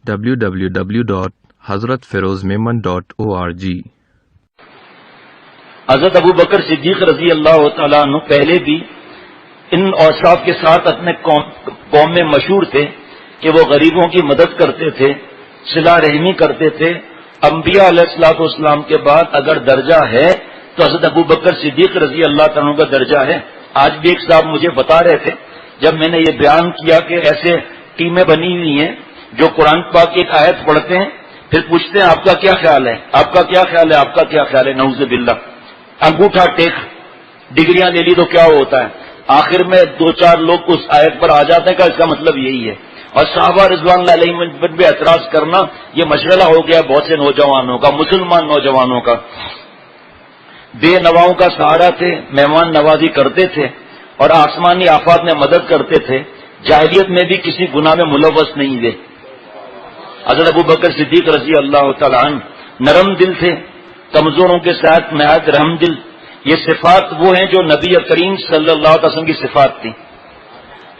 www.hazratfirozmemon.org۔ حضرت ابو بکر صدیق رضی اللہ تعالیٰ عنہ پہلے بھی ان اوصاف کے ساتھ اپنے قوم میں مشہور تھے کہ وہ غریبوں کی مدد کرتے تھے، صلہ رحمی کرتے تھے۔ انبیاء علیہ الصلوۃ والسلام کے بعد اگر درجہ ہے تو حضرت ابو بکر صدیق رضی اللہ تعالیٰ عنہ کا درجہ ہے۔ آج بھی ایک صاحب مجھے بتا رہے تھے جب میں نے یہ بیان کیا کہ ایسے ٹیمیں بنی ہوئی ہیں جو قرآن پاک کی ایک آیت پڑھتے ہیں پھر پوچھتے ہیں آپ کا کیا خیال ہے، آپ کا کیا خیال ہے، آپ کا کیا خیال ہے، نعوذ باللہ، انگوٹھا ٹیک ڈگریاں لے لی تو کیا ہوتا ہے، آخر میں دو چار لوگ اس آیت پر آ جاتے ہیں کہ اس کا مطلب یہی ہے۔ اور صحابہ رضوان اللہ علیہم پر بھی اعتراض کرنا یہ مشغلہ ہو گیا بہت سے نوجوانوں کا، مسلمان نوجوانوں کا۔ بے نواؤں کا سہارا تھے، مہمان نوازی کرتے تھے اور آسمانی آفات میں مدد کرتے تھے، جاہلیت میں بھی کسی گناہ میں ملوث نہیں ہوئے۔ حضرت ابو بکر صدیق رضی اللہ تعالیٰ عنہ نرم دل تھے، کمزوروں کے ساتھ نہایت رحم دل۔ یہ صفات وہ ہیں جو نبی کریم صلی اللہ علیہ وسلم کی صفات تھی،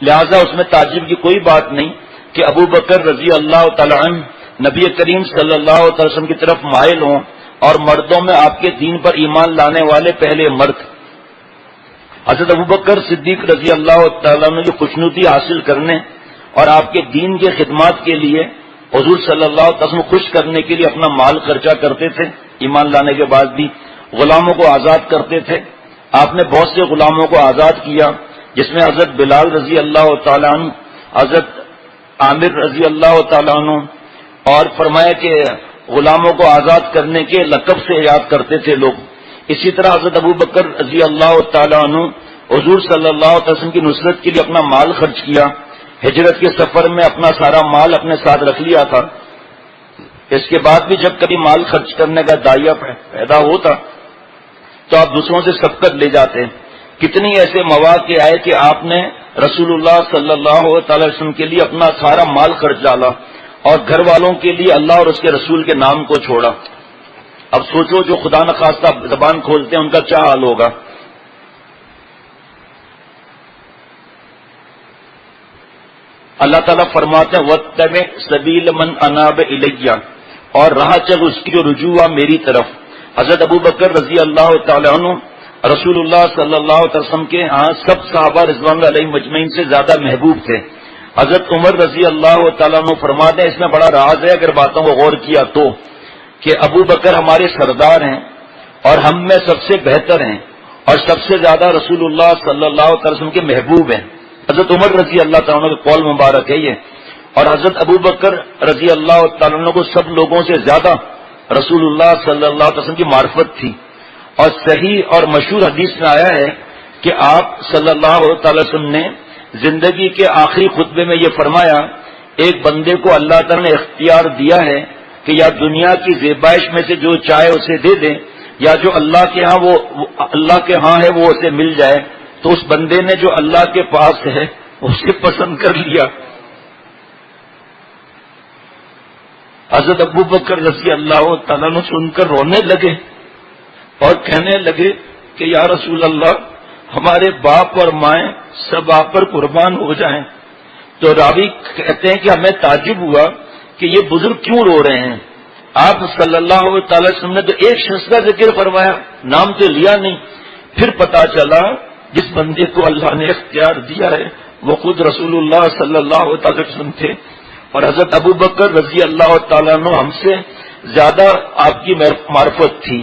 لہذا اس میں تعجب کی کوئی بات نہیں کہ ابو بکر رضی اللہ تعالیٰ عنہ نبی کریم صلی اللہ علیہ وسلم کی طرف مائل ہوں اور مردوں میں آپ کے دین پر ایمان لانے والے پہلے مرد۔ حضرت ابو بکر صدیق رضی اللہ تعالیٰ عنہ کی خوشنودی حاصل کرنے اور آپ کے دین کے خدمات کے لیے حضور صلی اللہ علیہ وسلم خوش کرنے کے لیے اپنا مال خرچہ کرتے تھے، ایمان لانے کے بعد بھی غلاموں کو آزاد کرتے تھے۔ آپ نے بہت سے غلاموں کو آزاد کیا، جس میں حضرت بلال رضی اللہ تعالیٰ عنہ، حضرت عامر رضی اللہ تعالیٰ عنہ، اور فرمایا کہ غلاموں کو آزاد کرنے کے لقب سے یاد کرتے تھے لوگ۔ اسی طرح حضرت ابو بکر رضی اللہ تعالیٰ عنہ حضور صلی اللہ علیہ وسلم کی نصرت کے لیے اپنا مال خرچ کیا، ہجرت کے سفر میں اپنا سارا مال اپنے ساتھ رکھ لیا تھا۔ اس کے بعد بھی جب کبھی مال خرچ کرنے کا داعیہ پیدا ہوتا تو آپ دوسروں سے سبقت لے جاتے۔ کتنی ایسے مواقع آئے کہ آپ نے رسول اللہ صلی اللہ تعالی وسلم کے لیے اپنا سارا مال خرچ ڈالا اور گھر والوں کے لیے اللہ اور اس کے رسول کے نام کو چھوڑا۔ اب سوچو جو خدا نخواستہ زبان کھولتے ہیں ان کا کیا حال ہوگا۔ اللہ تعالیٰ فرماتے ہیں وَاتَّبِعْ سَبِيلَ مَنْ أَنَابَ إِلَيَّ، اور راہ چل اس کی جو رجوع ہوا میری طرف۔ حضرت ابو بکر رضی اللہ تعالیٰ عنہ رسول اللہ صلی اللہ علیہ وسلم کے ہاں سب صحابہ رضوان اللہ علیہم مجمعین سے زیادہ محبوب تھے۔ حضرت عمر رضی اللہ تعالیٰ عنہ فرماتے ہیں، اس میں بڑا راز ہے اگر باتوں کو غور کیا تو، کہ ابو بکر ہمارے سردار ہیں اور ہم میں سب سے بہتر ہیں اور سب سے زیادہ رسول اللہ صلی اللہ علیہ وسلم کے محبوب ہیں۔ حضرت عمر رضی اللہ تعالیٰ عنہ کا قول مبارک ہے یہ۔ اور حضرت ابو بکر رضی اللہ تعالیٰ عنہ کو سب لوگوں سے زیادہ رسول اللہ صلی اللہ علیہ وسلم کی معرفت تھی، اور صحیح اور مشہور حدیث میں آیا ہے کہ آپ صلی اللہ تعالی وسلم نے زندگی کے آخری خطبے میں یہ فرمایا، ایک بندے کو اللہ تعالیٰ نے اختیار دیا ہے کہ یا دنیا کی زیبائش میں سے جو چاہے اسے دے دیں، یا جو اللہ کے ہاں ہے وہ اسے مل جائے۔ تو اس بندے نے جو اللہ کے پاس ہے اسے پسند کر لیا۔ حضرت ابو بکر رضی اللہ تعالیٰ نے سن کر رونے لگے اور کہنے لگے کہ یا رسول اللہ، ہمارے باپ اور مائیں سب آپ پر قربان ہو جائیں۔ تو راوی کہتے ہیں کہ ہمیں تعجب ہوا کہ یہ بزرگ کیوں رو رہے ہیں۔ آپ صلی اللہ تعالی وسلم نے تو ایک شخص کا ذکر فرمایا، نام تو لیا نہیں۔ پھر پتا چلا جس بندے کو اللہ نے اختیار دیا ہے وہ خود رسول اللہ صلی اللہ تعالی وسلم تھے، اور حضرت ابو بکر رضی اللہ تعالیٰ عنہ ہم سے زیادہ آپ کی معرفت تھی۔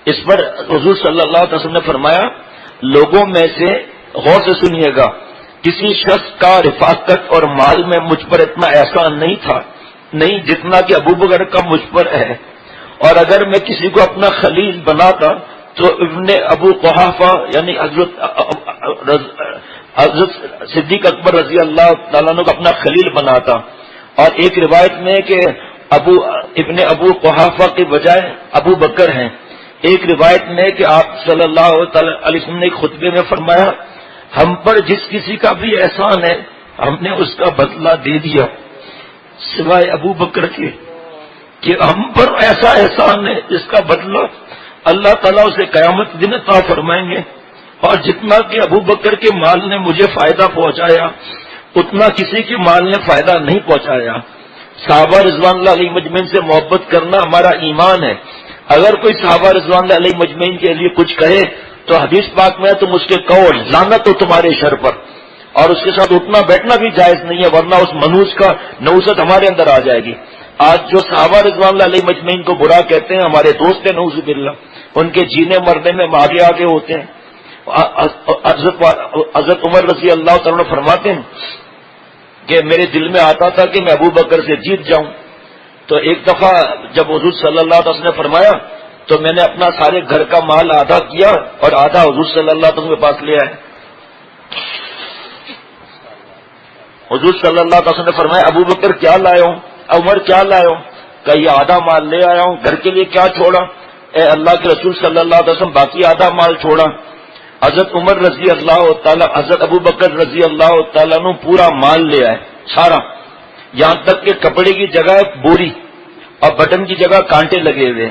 اس پر حضور صلی اللہ علیہ وسلم نے فرمایا، لوگوں میں سے غور سے سنیے گا، کسی شخص کا رفاقت اور مال میں مجھ پر اتنا احسان نہیں تھا نہیں جتنا کہ ابو بکر کا مجھ پر ہے، اور اگر میں کسی کو اپنا خلیل بناتا تو ابن ابو قحافہ یعنی حضرت صدیق اکبر رضی اللہ تعالیٰ عنہ کو اپنا خلیل بناتا۔ اور ایک روایت میں کہ ابن ابو قحافہ کے بجائے ابو بکر ہیں۔ ایک روایت میں کہ آپ صلی اللہ علیہ وسلم نے ایک خطبے میں فرمایا، ہم پر جس کسی کا بھی احسان ہے ہم نے اس کا بدلہ دے دیا سوائے ابو بکر کے، کہ ہم پر ایسا احسان ہے جس کا بدلہ اللہ تعالیٰ اسے قیامت دن عطا فرمائیں گے، اور جتنا کہ ابو بکر کے مال نے مجھے فائدہ پہنچایا اتنا کسی کے مال نے فائدہ نہیں پہنچایا۔ صحابہ رضوان اللہ علیہ مجمعین سے محبت کرنا ہمارا ایمان ہے. اگر کوئی صحابہ رضوان اللہ علیہ مجمعین کے لیے کچھ کہے تو حدیث پاک میں تم اس کے کہو لعنت ہو تمہارے شر پر، اور اس کے ساتھ اٹھنا بیٹھنا بھی جائز نہیں ہے، ورنہ اس منوس کا نوست ہمارے اندر آ جائے گی. آج جو صحابہ رضوان اللہ علیہ مجمعین کو برا کہتے ہیں ہمارے دوست ہیں نعوذ باللہ، ان کے جینے مرنے میں آگے آگے ہوتے ہیں. حضرت عمر رضی اللہ تعالیٰ فرماتے ہیں کہ میرے دل میں آتا تھا کہ میں ابو بکر سے جیت جاؤں. تو ایک دفعہ جب حضور صلی اللہ علیہ وسلم نے فرمایا تو میں نے اپنا سارے گھر کا مال آدھا کیا اور آدھا حضور صلی اللہ علیہ وسلم کے پاس لے آئے. حضور صلی اللہ علیہ وسلم نے فرمایا ابو بکر کیا لائے ہوں، عمر کیا لائے ہوں؟ کہ یہ آدھا مال لے آیا ہوں. گھر کے لیے کیا چھوڑا؟ اے اللہ کے رسول صلی اللہ علیہ وسلم باقی آدھا مال چھوڑا. حضرت عمر رضی اللہ تعالیٰ حضرت ابو بکر رضی اللہ تعالیٰ نے پورا مال لے آئے سارا، یہاں تک کہ کپڑے کی جگہ بوری اور بٹن کی جگہ کانٹے لگے ہوئے.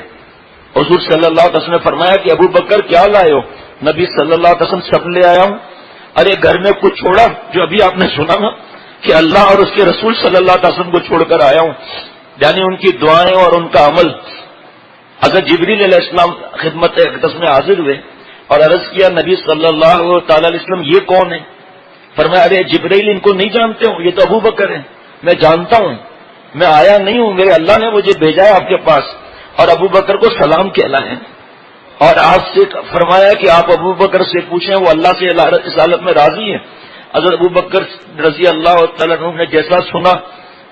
حضور صلی اللہ علیہ وسلم نے فرمایا کہ ابو بکر کیا لائے ہو؟ نبی صلی اللہ علیہ وسلم سب لے آیا ہوں. ارے گھر میں کچھ چھوڑا؟ جو ابھی آپ نے سنا نا کہ اللہ اور اس کے رسول صلی اللہ علیہ وسلم کو چھوڑ کر آیا ہوں، یعنی ان کی دعائیں اور ان کا عمل. حضرت جبریل علیہ السلام خدمت اقدس میں حاضر ہوئے اور عرض کیا نبی صلی اللہ تعالی علیہ وسلم یہ کون ہے؟ فرمایا ارے جبریل ان کو نہیں جانتے ہو، یہ تو ابو بکر ہیں. میں جانتا ہوں، میں آیا نہیں ہوں، میرے اللہ نے مجھے بھیجا ہے آپ کے پاس. اور ابو بکر کو سلام کہلائیں اور آپ سے فرمایا کہ آپ ابو بکر سے پوچھیں وہ اللہ سے اس حالت میں راضی ہے. حضرت ابو بکر رضی اللہ تعالیٰ عنہ نے جیسا سنا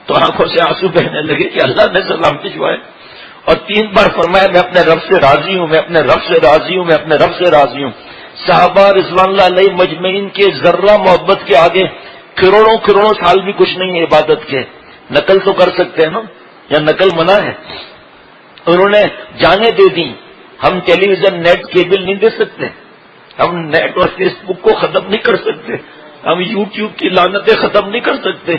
تو آنکھوں سے آنسو بہنے لگے کہ اللہ نے سلام بھجوائے، اور 3 بار فرمایا میں اپنے رب سے راضی ہوں، میں اپنے رب سے راضی ہوں، میں اپنے رب سے راضی ہوں. صحابہ رضوان اللہ علیہ مجمعین کے ذرہ محبت کے آگے کروڑوں کروڑوں سال بھی کچھ نہیں ہے عبادت کے. نقل تو کر سکتے ہیں نا، یا نقل منع ہے؟ انہوں نے جانیں دے دی. ہم ٹیلی ویژن نیٹ کیبل نہیں دے سکتے، ہم نیٹ اور فیس بک کو ختم نہیں کر سکتے، ہم یوٹیوب کی لعنتیں ختم نہیں کر سکتے.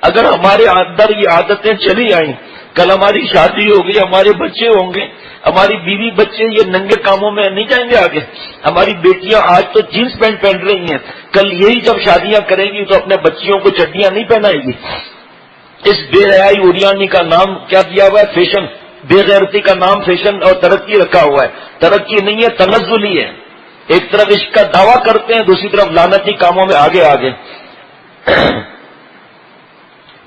اگر ہمارے اندر یہ عادتیں چلی آئیں، کل ہماری شادی ہوگی، ہمارے بچے ہوں گے، ہماری بیوی بچے یہ ننگے کاموں میں نہیں جائیں گے آگے. ہماری بیٹیاں آج تو جینس پینٹ پہن رہی ہیں، کل یہی جب شادیاں کریں گی تو اپنے بچیوں کو چڈیاں نہیں پہنائے گی. اس بے حیائی اوریانی کا نام کیا دیا ہوا ہے؟ فیشن. بے غیرتی کا نام فیشن اور ترقی رکھا ہوا ہے. ترقی نہیں ہے، تنزلی ہے. ایک طرف عشق کا دعویٰ کرتے ہیں، دوسری طرف لعنتی کاموں میں آگے آگے.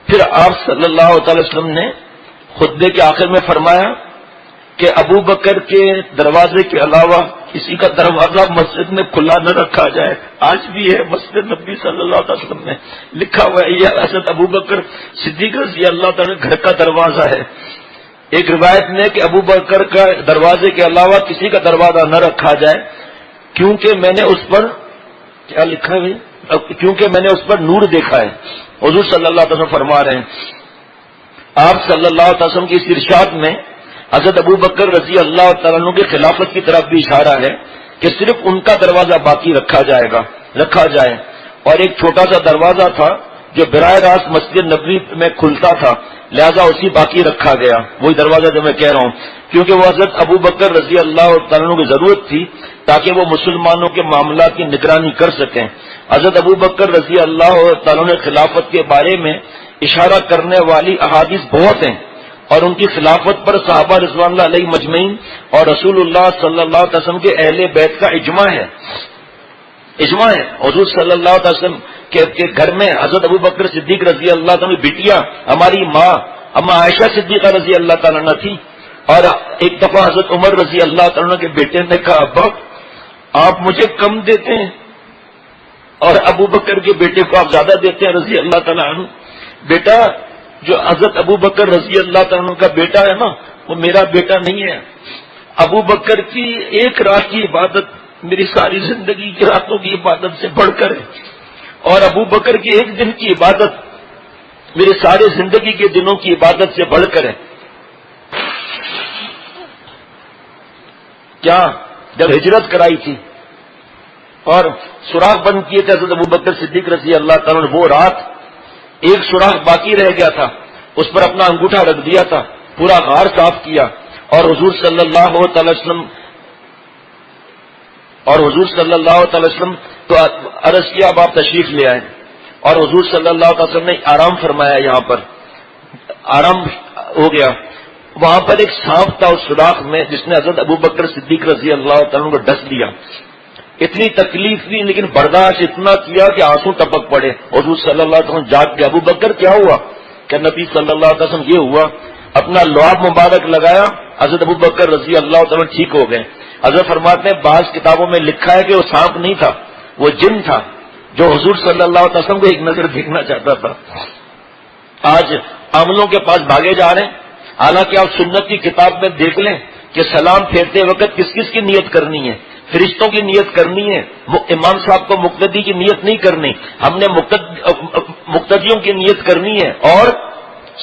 پھر آپ صلی اللہ تعالی وسلم نے خطبے کے آخر میں فرمایا کہ ابو بکر کے دروازے کے علاوہ کسی کا دروازہ مسجد میں کھلا نہ رکھا جائے. آج بھی ہے مسجد نبی صلی اللہ علیہ وسلم میں لکھا ہوا ہے یہ حضرت ابو بکر صدیق رضی اللہ تعالیٰ گھر کا دروازہ ہے. ایک روایت میں کہ ابو بکر کا دروازے کے علاوہ کسی کا دروازہ نہ رکھا جائے کیونکہ میں نے اس پر کیا لکھا ہے، کیونکہ میں نے اس پر نور دیکھا ہے. حضور صلی اللہ علیہ وسلم فرما رہے ہیں، آپ صلی اللہ علیہ وسلم کی اس ارشاد میں حضرت ابو بکر رضی اللہ تعالیٰ عنہ کی خلافت کی طرف بھی اشارہ ہے کہ صرف ان کا دروازہ باقی رکھا جائے. اور ایک چھوٹا سا دروازہ تھا جو براہ راست مسجد نبوی میں کھلتا تھا، لہذا اسی باقی رکھا گیا. وہی دروازہ جو میں کہہ رہا ہوں، کیونکہ وہ حضرت ابو بکر رضی اللہ تعالیٰ عنہ کی ضرورت تھی تاکہ وہ مسلمانوں کے معاملات کی نگرانی کر سکیں. حضرت ابو بکر رضی اللہ تعالیٰ عنہ خلافت کے بارے میں اشارہ کرنے والی احادیث بہت ہیں، اور ان کی خلافت پر صحابہ رضوان اللہ علیہ مجمعین اور رسول اللہ صلی اللہ علیہ وسلم کے اہل بیت کا اجماع ہے. حضور صلی اللہ علیہ وسلم کے گھر میں حضرت ابو بکر صدیق رضی اللہ تعالیٰ بیٹیاں ہماری ماں اما عائشہ صدیقہ رضی اللہ تعالیٰ عنہ تھی. اور ایک دفعہ حضرت عمر رضی اللہ تعالیٰ عنہ کے بیٹے نے کہا ابا آپ مجھے کم دیتے ہیں اور ابو بکر کے بیٹے کو آپ زیادہ دیتے ہیں رضی اللہ تعالیٰ عنہ. بیٹا جو حضرت ابو بکر رضی اللہ تعالیٰ عنہ کا بیٹا ہے نا، وہ میرا بیٹا نہیں ہے. ابو بکر کی ایک رات کی عبادت میری ساری زندگی کی راتوں کی عبادت سے بڑھ کر ہے، اور ابو بکر کی ایک دن کی عبادت میرے سارے زندگی کے دنوں کی عبادت سے بڑھ کر ہے. کیا جب ہجرت کرائی تھی اور سوراخ بند کیے تھے حضرت ابو بکر صدیق رضی اللہ تعالیٰ نے، وہ رات ایک سوراخ باقی رہ گیا تھا، اس پر اپنا انگوٹھا رکھ دیا تھا، پورا غار صاف کیا، اور حضور صلی اللہ تعالی وسلم تو عرض کیا اب آپ تشریف لے آئے، اور حضور صلی اللہ علیہ وسلم نے آرام فرمایا یہاں پر. آرام ہو گیا، وہاں پر ایک سانپ تھا اس سوراخ میں جس نے حضرت ابو بکر صدیق رضی اللہ تعالیٰ کو ڈس دیا. اتنی تکلیف دی لیکن برداشت اتنا کیا کہ آنسو ٹپک پڑے. حضور صلی اللہ علیہ وسلم جاگ گئے. ابو بکر کیا ہوا؟ کہ نبی صلی اللہ علیہ وسلم یہ ہوا. اپنا لعاب مبارک لگایا، حضرت ابو بکر رضی اللہ تعالیٰ ٹھیک ہو گئے. حضرت فرماتے ہیں بعض کتابوں میں لکھا ہے کہ وہ سانپ نہیں تھا، وہ جن تھا جو حضور صلی اللہ علیہ وسلم کو ایک نظر دیکھنا چاہتا تھا. آج عملوں کے پاس بھاگے جا رہے ہیں، حالانکہ آپ سنت کی کتاب میں دیکھ لیں کہ سلام پھیرتے وقت کس کس کی نیت کرنی ہے. فرشتوں کی نیت کرنی ہے، امام صاحب کو مقتدی کی نیت نہیں کرنی، ہم نے مقتدیوں کی نیت کرنی ہے اور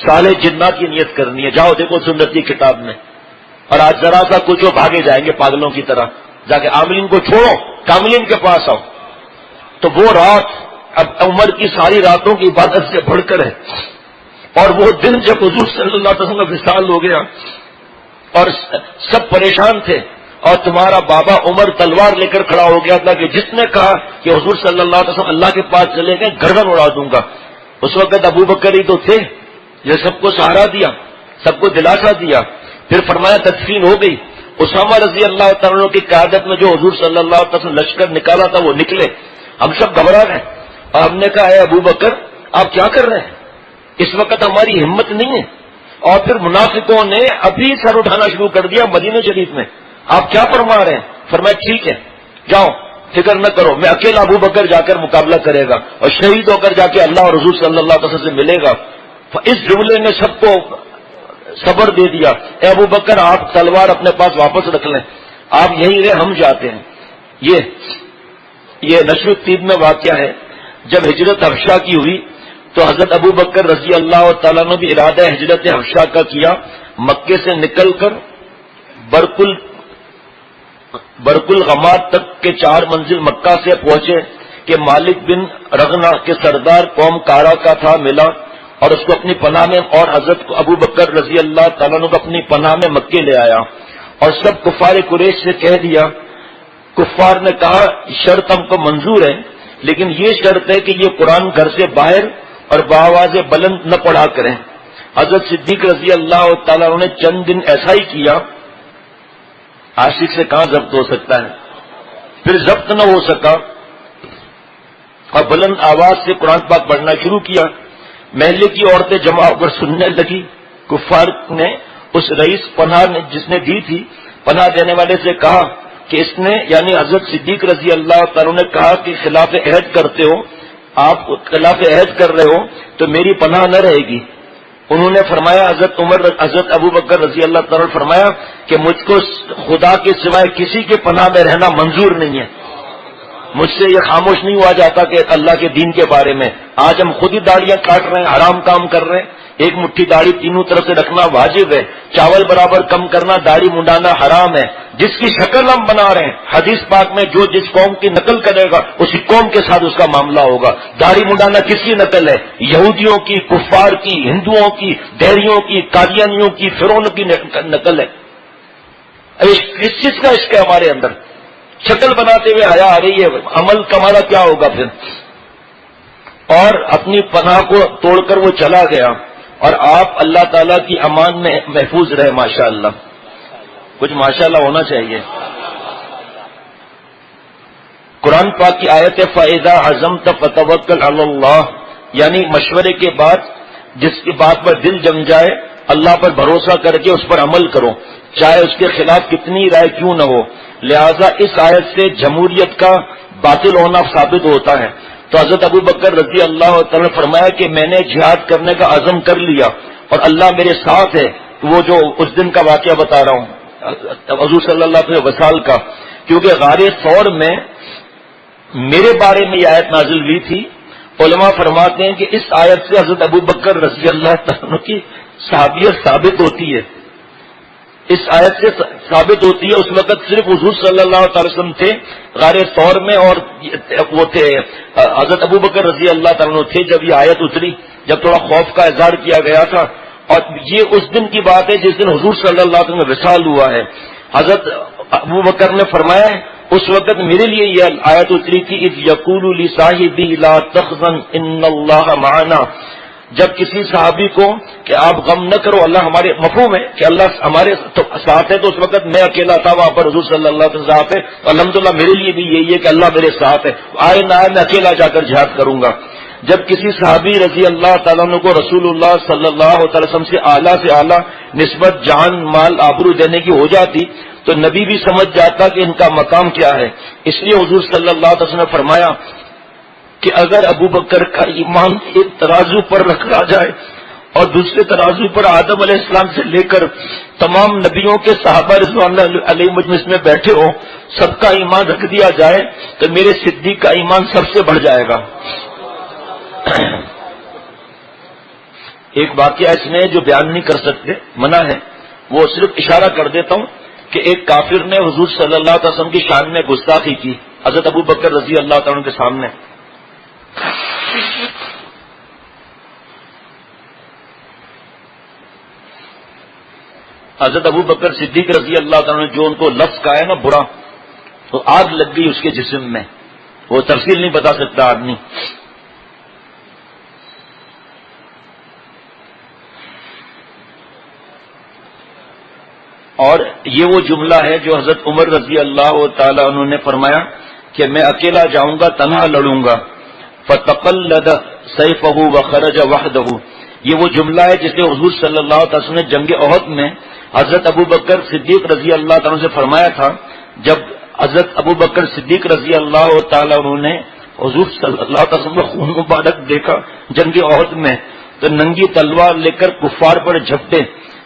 صالح جنات کی نیت کرنی ہے. جاؤ دیکھو سنت کی کتاب میں. اور آج ذرا سا کچھ بھاگے جائیں گے پاگلوں کی طرح، جا کے عاملین کو چھوڑو، کاملین کے پاس آؤ. تو وہ رات اب عمر کی ساری راتوں کی عبادت سے بڑھ کر ہے، اور وہ دن جب حضور صلی اللہ علیہ وسلم کا وصال ہو گیا اور سب پریشان تھے، اور تمہارا بابا عمر تلوار لے کر کھڑا ہو گیا تھا کہ جس نے کہا کہ حضور صلی اللہ علیہ وسلم اللہ کے پاس چلے گئے گردن اڑا دوں گا. اس وقت ابو بکر ہی تو تھے، یہ سب کو سہارا دیا، سب کو دلاسا دیا. پھر فرمایا تدفین ہو گئی. اسامہ رضی اللہ تعالیٰ کی قیادت میں جو حضور صلی اللہ علیہ وسلم لشکر نکالا تھا وہ نکلے. ہم سب گھبرا گئے اور ہم نے کہا اے ابو بکر آپ کیا کر رہے ہیں، اس وقت ہماری ہمت نہیں ہے. اور پھر منافقوں نے ابھی سر اٹھانا شروع کر دیا مدینہ شریف میں. آپ کیا فرما رہے ہیں؟ فرمایا ٹھیک ہے جاؤ، فکر نہ کرو، میں اکیلا ابو بکر جا کر مقابلہ کرے گا اور شہید ہو کر جا کے اللہ اور حضور صلی اللہ علیہ وسلم سے ملے گا. اس جملے نے سب کو صبر دے دیا. اے ابو بکر آپ تلوار اپنے پاس واپس رکھ لیں، آپ یہیں رہے، ہم جاتے ہیں. یہ نشر التیب میں واقعہ ہے. جب ہجرت حبشہ کی ہوئی تو حضرت ابو بکر رضی اللہ تعالیٰ نے بھی ارادہ ہجرت حبشہ کا کیا. مکے سے نکل کر برکل غماد تک کے 4 منزل مکہ سے پہنچے کہ مالک بن رغنا کے سردار قوم کارا کا تھا ملا اور اس کو اپنی پناہ میں، اور حضرت ابو بکر رضی اللہ تعالیٰ نے اپنی پناہ میں مکے لے آیا اور سب کفار قریش سے کہہ دیا. کفار نے کہا شرط ہم کو منظور ہے لیکن یہ شرط ہے کہ یہ قرآن گھر سے باہر اور بآواز بلند نہ پڑھا کریں. حضرت صدیق رضی اللہ تعالیٰ نے چند دن ایسا ہی کیا. عاشق سے کہاں ضبط ہو سکتا ہے؟ پھر ضبط نہ ہو سکا اور بلند آواز سے قرآن پاک پڑھنا شروع کیا. محلے کی عورتیں جمع ہو کر سننے لگی. کفار نے اس رئیس پناہ جس نے دی تھی، پناہ دینے والے سے کہا کہ اس نے یعنی حضرت صدیق رضی اللہ تعالیٰ نے کہا کہ خلاف عہد کرتے ہو، آپ خلاف عہد کر رہے ہو تو میری پناہ نہ رہے گی. انہوں نے فرمایا حضرت ابو بکر رضی اللہ تعالیٰ نے فرمایا کہ مجھ کو خدا کے سوائے کسی کے پناہ میں رہنا منظور نہیں ہے. مجھ سے یہ خاموش نہیں ہوا جاتا کہ اللہ کے دین کے بارے میں. آج ہم خود ہی داڑیاں کاٹ رہے ہیں، حرام کام کر رہے ہیں. ایک مٹھی داڑھی تینوں طرف سے رکھنا واجب ہے، چاول برابر کم کرنا، داڑھی منڈانا حرام ہے. جس کی شکل ہم بنا رہے ہیں، حدیث پاک میں جو جس قوم کی نقل کرے گا اسی قوم کے ساتھ اس کا معاملہ ہوگا. داڑھی منڈانا کس کی نقل ہے؟ یہودیوں کی، کفار کی، ہندوؤں کی، دہریوں کی، قادیانیوں کی، فرعون کی نقل ہے. کس چیز کا عشق ہے ہمارے اندر؟ شکل بناتے ہوئے حیا آ رہی ہے، عمل کمانا کیا ہوگا پھر؟ اور اپنی پناہ کو توڑ کر وہ چلا گیا اور آپ اللہ تعالیٰ کی امان میں محفوظ رہے. ماشاءاللہ، کچھ ماشاءاللہ ہونا چاہیے. قرآن پاک کی آیت ہے فَإِذَا عَزَمْتَ فَتَوَكَّلْ عَلَى اللَّهِ، یعنی مشورے کے بعد جس کی بات پر دل جم جائے اللہ پر بھروسہ کر کے اس پر عمل کرو، چاہے اس کے خلاف کتنی رائے کیوں نہ ہو. لہذا اس آیت سے جمہوریت کا باطل ہونا ثابت ہوتا ہے. تو حضرت ابو بکر رضی اللہ تعالیٰ نے فرمایا کہ میں نے جہاد کرنے کا عزم کر لیا اور اللہ میرے ساتھ ہے. وہ جو اس دن کا واقعہ بتا رہا ہوں حضور صلی اللہ علیہ وسلم کا، کیونکہ غار ثور میں میرے بارے میں یہ آیت نازل ہوئی تھی. علماء فرماتے ہیں کہ اس آیت سے حضرت ابو بکر رضی اللہ تعالیٰ کی صحابیت ثابت ہوتی ہے. اس آیت سے ثابت ہوتی ہے. اس وقت صرف حضور صلی اللہ علیہ وسلم تھے غار ثور میں، اور وہ تھے حضرت ابو بکر رضی اللہ تعالیٰ تھے جب یہ آیت اتری، جب تھوڑا خوف کا اظہار کیا گیا تھا. اور یہ اس دن کی بات ہے جس دن حضور صلی اللہ علیہ وسلم کا وصال ہوا ہے. حضرت ابو بکر نے فرمایا اس وقت میرے لیے یہ آیت اتری تھی اذ یقول لصاحبہ لا تحزن ان اللہ معنا. جب کسی صحابی کو کہ آپ غم نہ کرو، اللہ ہمارے مفہوم ہے کہ اللہ ہمارے ساتھ ہے، تو اس وقت میں اکیلا تھا، وہاں پر حضور صلی اللہ علیہ وسلم ساتھ ہے، الحمدللہ میرے لیے بھی یہی ہے کہ اللہ میرے ساتھ ہے، آئے نہ آئے میں اکیلا جا کر جہاد کروں گا۔ جب کسی صحابی رضی اللہ تعالیٰ عنہ کو رسول اللہ صلی اللہ علیہ وسلم سے اعلیٰ نسبت جان مال آبرو دینے کی ہو جاتی تو نبی بھی سمجھ جاتا کہ ان کا مقام کیا ہے۔ اس لیے حضور صلی اللہ علیہ وسلم نے فرمایا کہ اگر ابو بکر کا ایمان ایک ترازو پر رکھا جائے اور دوسرے ترازو پر آدم علیہ السلام سے لے کر تمام نبیوں کے صحابہ رضوان اللہ علیہ مجلس میں بیٹھے ہو، سب کا ایمان رکھ دیا جائے تو میرے صدیق کا ایمان سب سے بڑھ جائے گا۔ ایک واقعہ اس میں جو بیان نہیں کر سکتے، منع ہے، وہ صرف اشارہ کر دیتا ہوں کہ ایک کافر نے حضور صلی اللہ علیہ وسلم کی شان میں گستاخی کی حضرت ابو بکر رضی اللہ تعالیٰ عنہ کے سامنے۔ حضرت ابو بکر صدیق رضی اللہ تعالیٰ عنہ جو ان کو لفظ کہا ہے نا برا، تو آگ لگ گئی اس کے جسم میں، وہ تفصیل نہیں بتا سکتا آدمی۔ اور یہ وہ جملہ ہے جو حضرت عمر رضی اللہ تعالیٰ عنہ نے فرمایا کہ میں اکیلا جاؤں گا، تنہا لڑوں گا، فَتَقَلَّدَ سَيْفَهُ وَخَرَجَ وَحْدَهُ۔ یہ وہ جملہ ہے جسے حضور صلی اللہ علیہ وسلم نے جنگ احد میں حضرت ابو بکر صدیق رضی اللہ تعالیٰ عنہ سے فرمایا تھا۔ جب حضرت ابو بکر صدیق رضی اللہ تعالیٰ عنہ نے حضور صلی اللہ علیہ وسلم کا خون مبارک دیکھا جنگ احد میں، تو ننگی تلوار لے کر کفار پر جھپٹے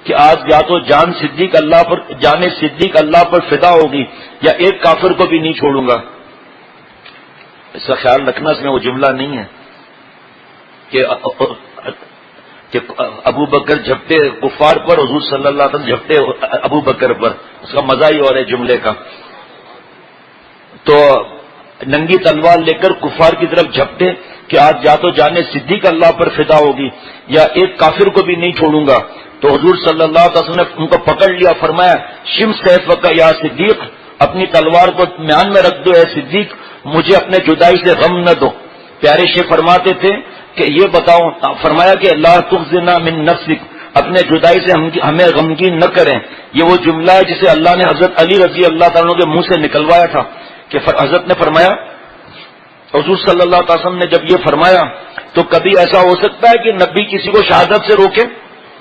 کہ آج یا تو جان صدیق اللہ پر فدا ہوگی یا ایک کافر کو بھی نہیں چھوڑوں گا۔ اس کا خیال رکھنا، اس میں وہ جملہ نہیں ہے کہ ابو بکر جھپٹے کفار پر، حضور صلی اللہ علیہ وسلم جھپٹے ابو بکر پر، اس کا مزہ ہی اور ہے جملے کا۔ تو ننگی تلوار لے کر کفار کی طرف جھپٹے کہ آج یا تو جانے صدیق اللہ پر فدا ہوگی یا ایک کافر کو بھی نہیں چھوڑوں گا۔ تو حضور صلی اللہ علیہ وسلم نے ان کو پکڑ لیا، فرمایا شم سیفک یا صدیق، اپنی تلوار کو میان میں رکھ دو اے صدیق، مجھے اپنے جدائی سے غم نہ دو۔ پیارے شیخ فرماتے تھے کہ یہ بتاؤ، فرمایا کہ لا تخزنا من نفسک، اپنے جدائی سے ہمیں غمگین نہ کریں۔ یہ وہ جملہ ہے جسے اللہ نے حضرت علی رضی اللہ تعالیٰ کے منہ سے نکلوایا تھا کہ حضرت نے فرمایا، حضور صلی اللہ علیہ وسلم نے جب یہ فرمایا تو کبھی ایسا ہو سکتا ہے کہ نبی کسی کو شہادت سے روکے؟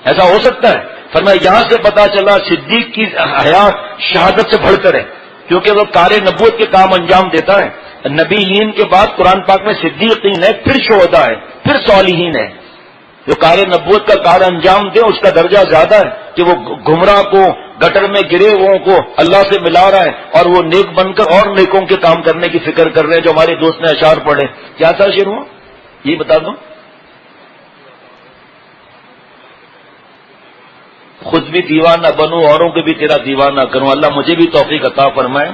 ایسا ہو سکتا ہے؟ فرمایا یہاں سے پتا چلا صدیق کی حیات شہادت سے بڑھ کر ہے، کیونکہ وہ کار نبوت کے کام انجام دیتا ہے۔ نبیین کے بعد قرآن پاک میں صدیقین ہے، پھر شہداء ہے، پھر صالحین ہے۔ جو کار نبوت کا کار انجام دے اس کا درجہ زیادہ ہے کہ وہ گمراہ کو، گٹر میں گرے ہوئوں کو اللہ سے ملا رہا ہے اور وہ نیک بن کر اور نیکوں کے کام کرنے کی فکر کر رہے ہیں۔ جو ہمارے دوست نے اشعار پڑھے، کیا تھا شعر ہوا یہ بتا دو؟ خود بھی دیوانہ بنوں اوروں کو بھی تیرا دیوانہ کروں، اللہ مجھے بھی توفیق عطا فرمائے۔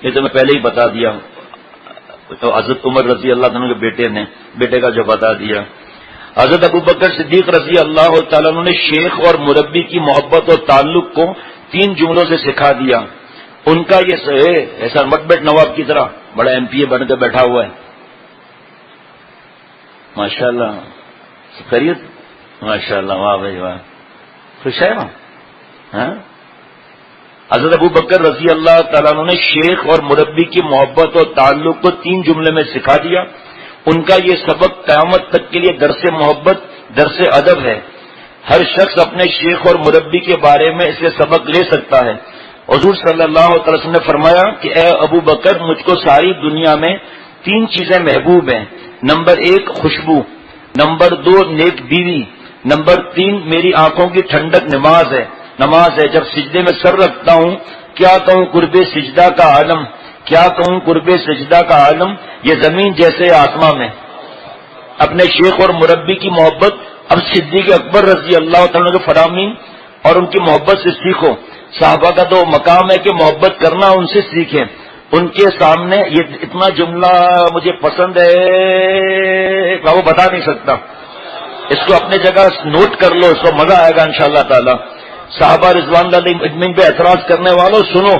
یہ تو میں پہلے ہی بتا دیا، تو حضرت عمر رضی اللہ عنہ کے بیٹے کا جو بتا دیا۔ حضرت ابو بکر صدیق رضی اللہ تعالیٰ عنہ نے شیخ اور مربی کی محبت اور تعلق کو 3 جملوں سے سکھا دیا۔ ان کا یہ ایسا مت بیٹھ نواب کی طرح بڑا ایم پی اے بن کے بیٹھا ہوا ہے، ماشاء اللہ خیریت، ماشاء اللہ، واہ بھائی واہ، خوش ہے ہاں۔ حضرت ابو بکر رضی اللہ تعالیٰ عنہ نے شیخ اور مربی کی محبت اور تعلق کو 3 جملے میں سکھا دیا۔ ان کا یہ سبق قیامت تک کے لیے درس محبت، درس ادب ہے۔ ہر شخص اپنے شیخ اور مربی کے بارے میں اس سے سبق لے سکتا ہے۔ حضور صلی اللہ علیہ وسلم نے فرمایا کہ اے ابو بکر، مجھ کو ساری دنیا میں 3 چیزیں محبوب ہیں۔ نمبر 1 خوشبو، نمبر 2 نیک بیوی، نمبر 3 میری آنکھوں کی ٹھنڈک نماز ہے۔ جب سجدے میں سر رکھتا ہوں کیا کہوں قرب سجدہ کا عالم، کیا کہوں قرب سجدہ کا عالم، یہ زمین جیسے آسماں میں۔ اپنے شیخ اور مربی کی محبت اب صدیق اکبر رضی اللہ تعالیٰ کے فرامین اور ان کی محبت سے سیکھو۔ صحابہ کا تو مقام ہے کہ محبت کرنا، ان سے سیکھیں۔ ان کے سامنے یہ اتنا جملہ مجھے پسند ہے میں وہ بتا نہیں سکتا، اس کو اپنے جگہ نوٹ کر لو، اس کو مزہ آئے گا انشاءاللہ تعالی۔ صحابہ رضوان اللہ علیہم اجمعین پہ اعتراض کرنے والوں سنو،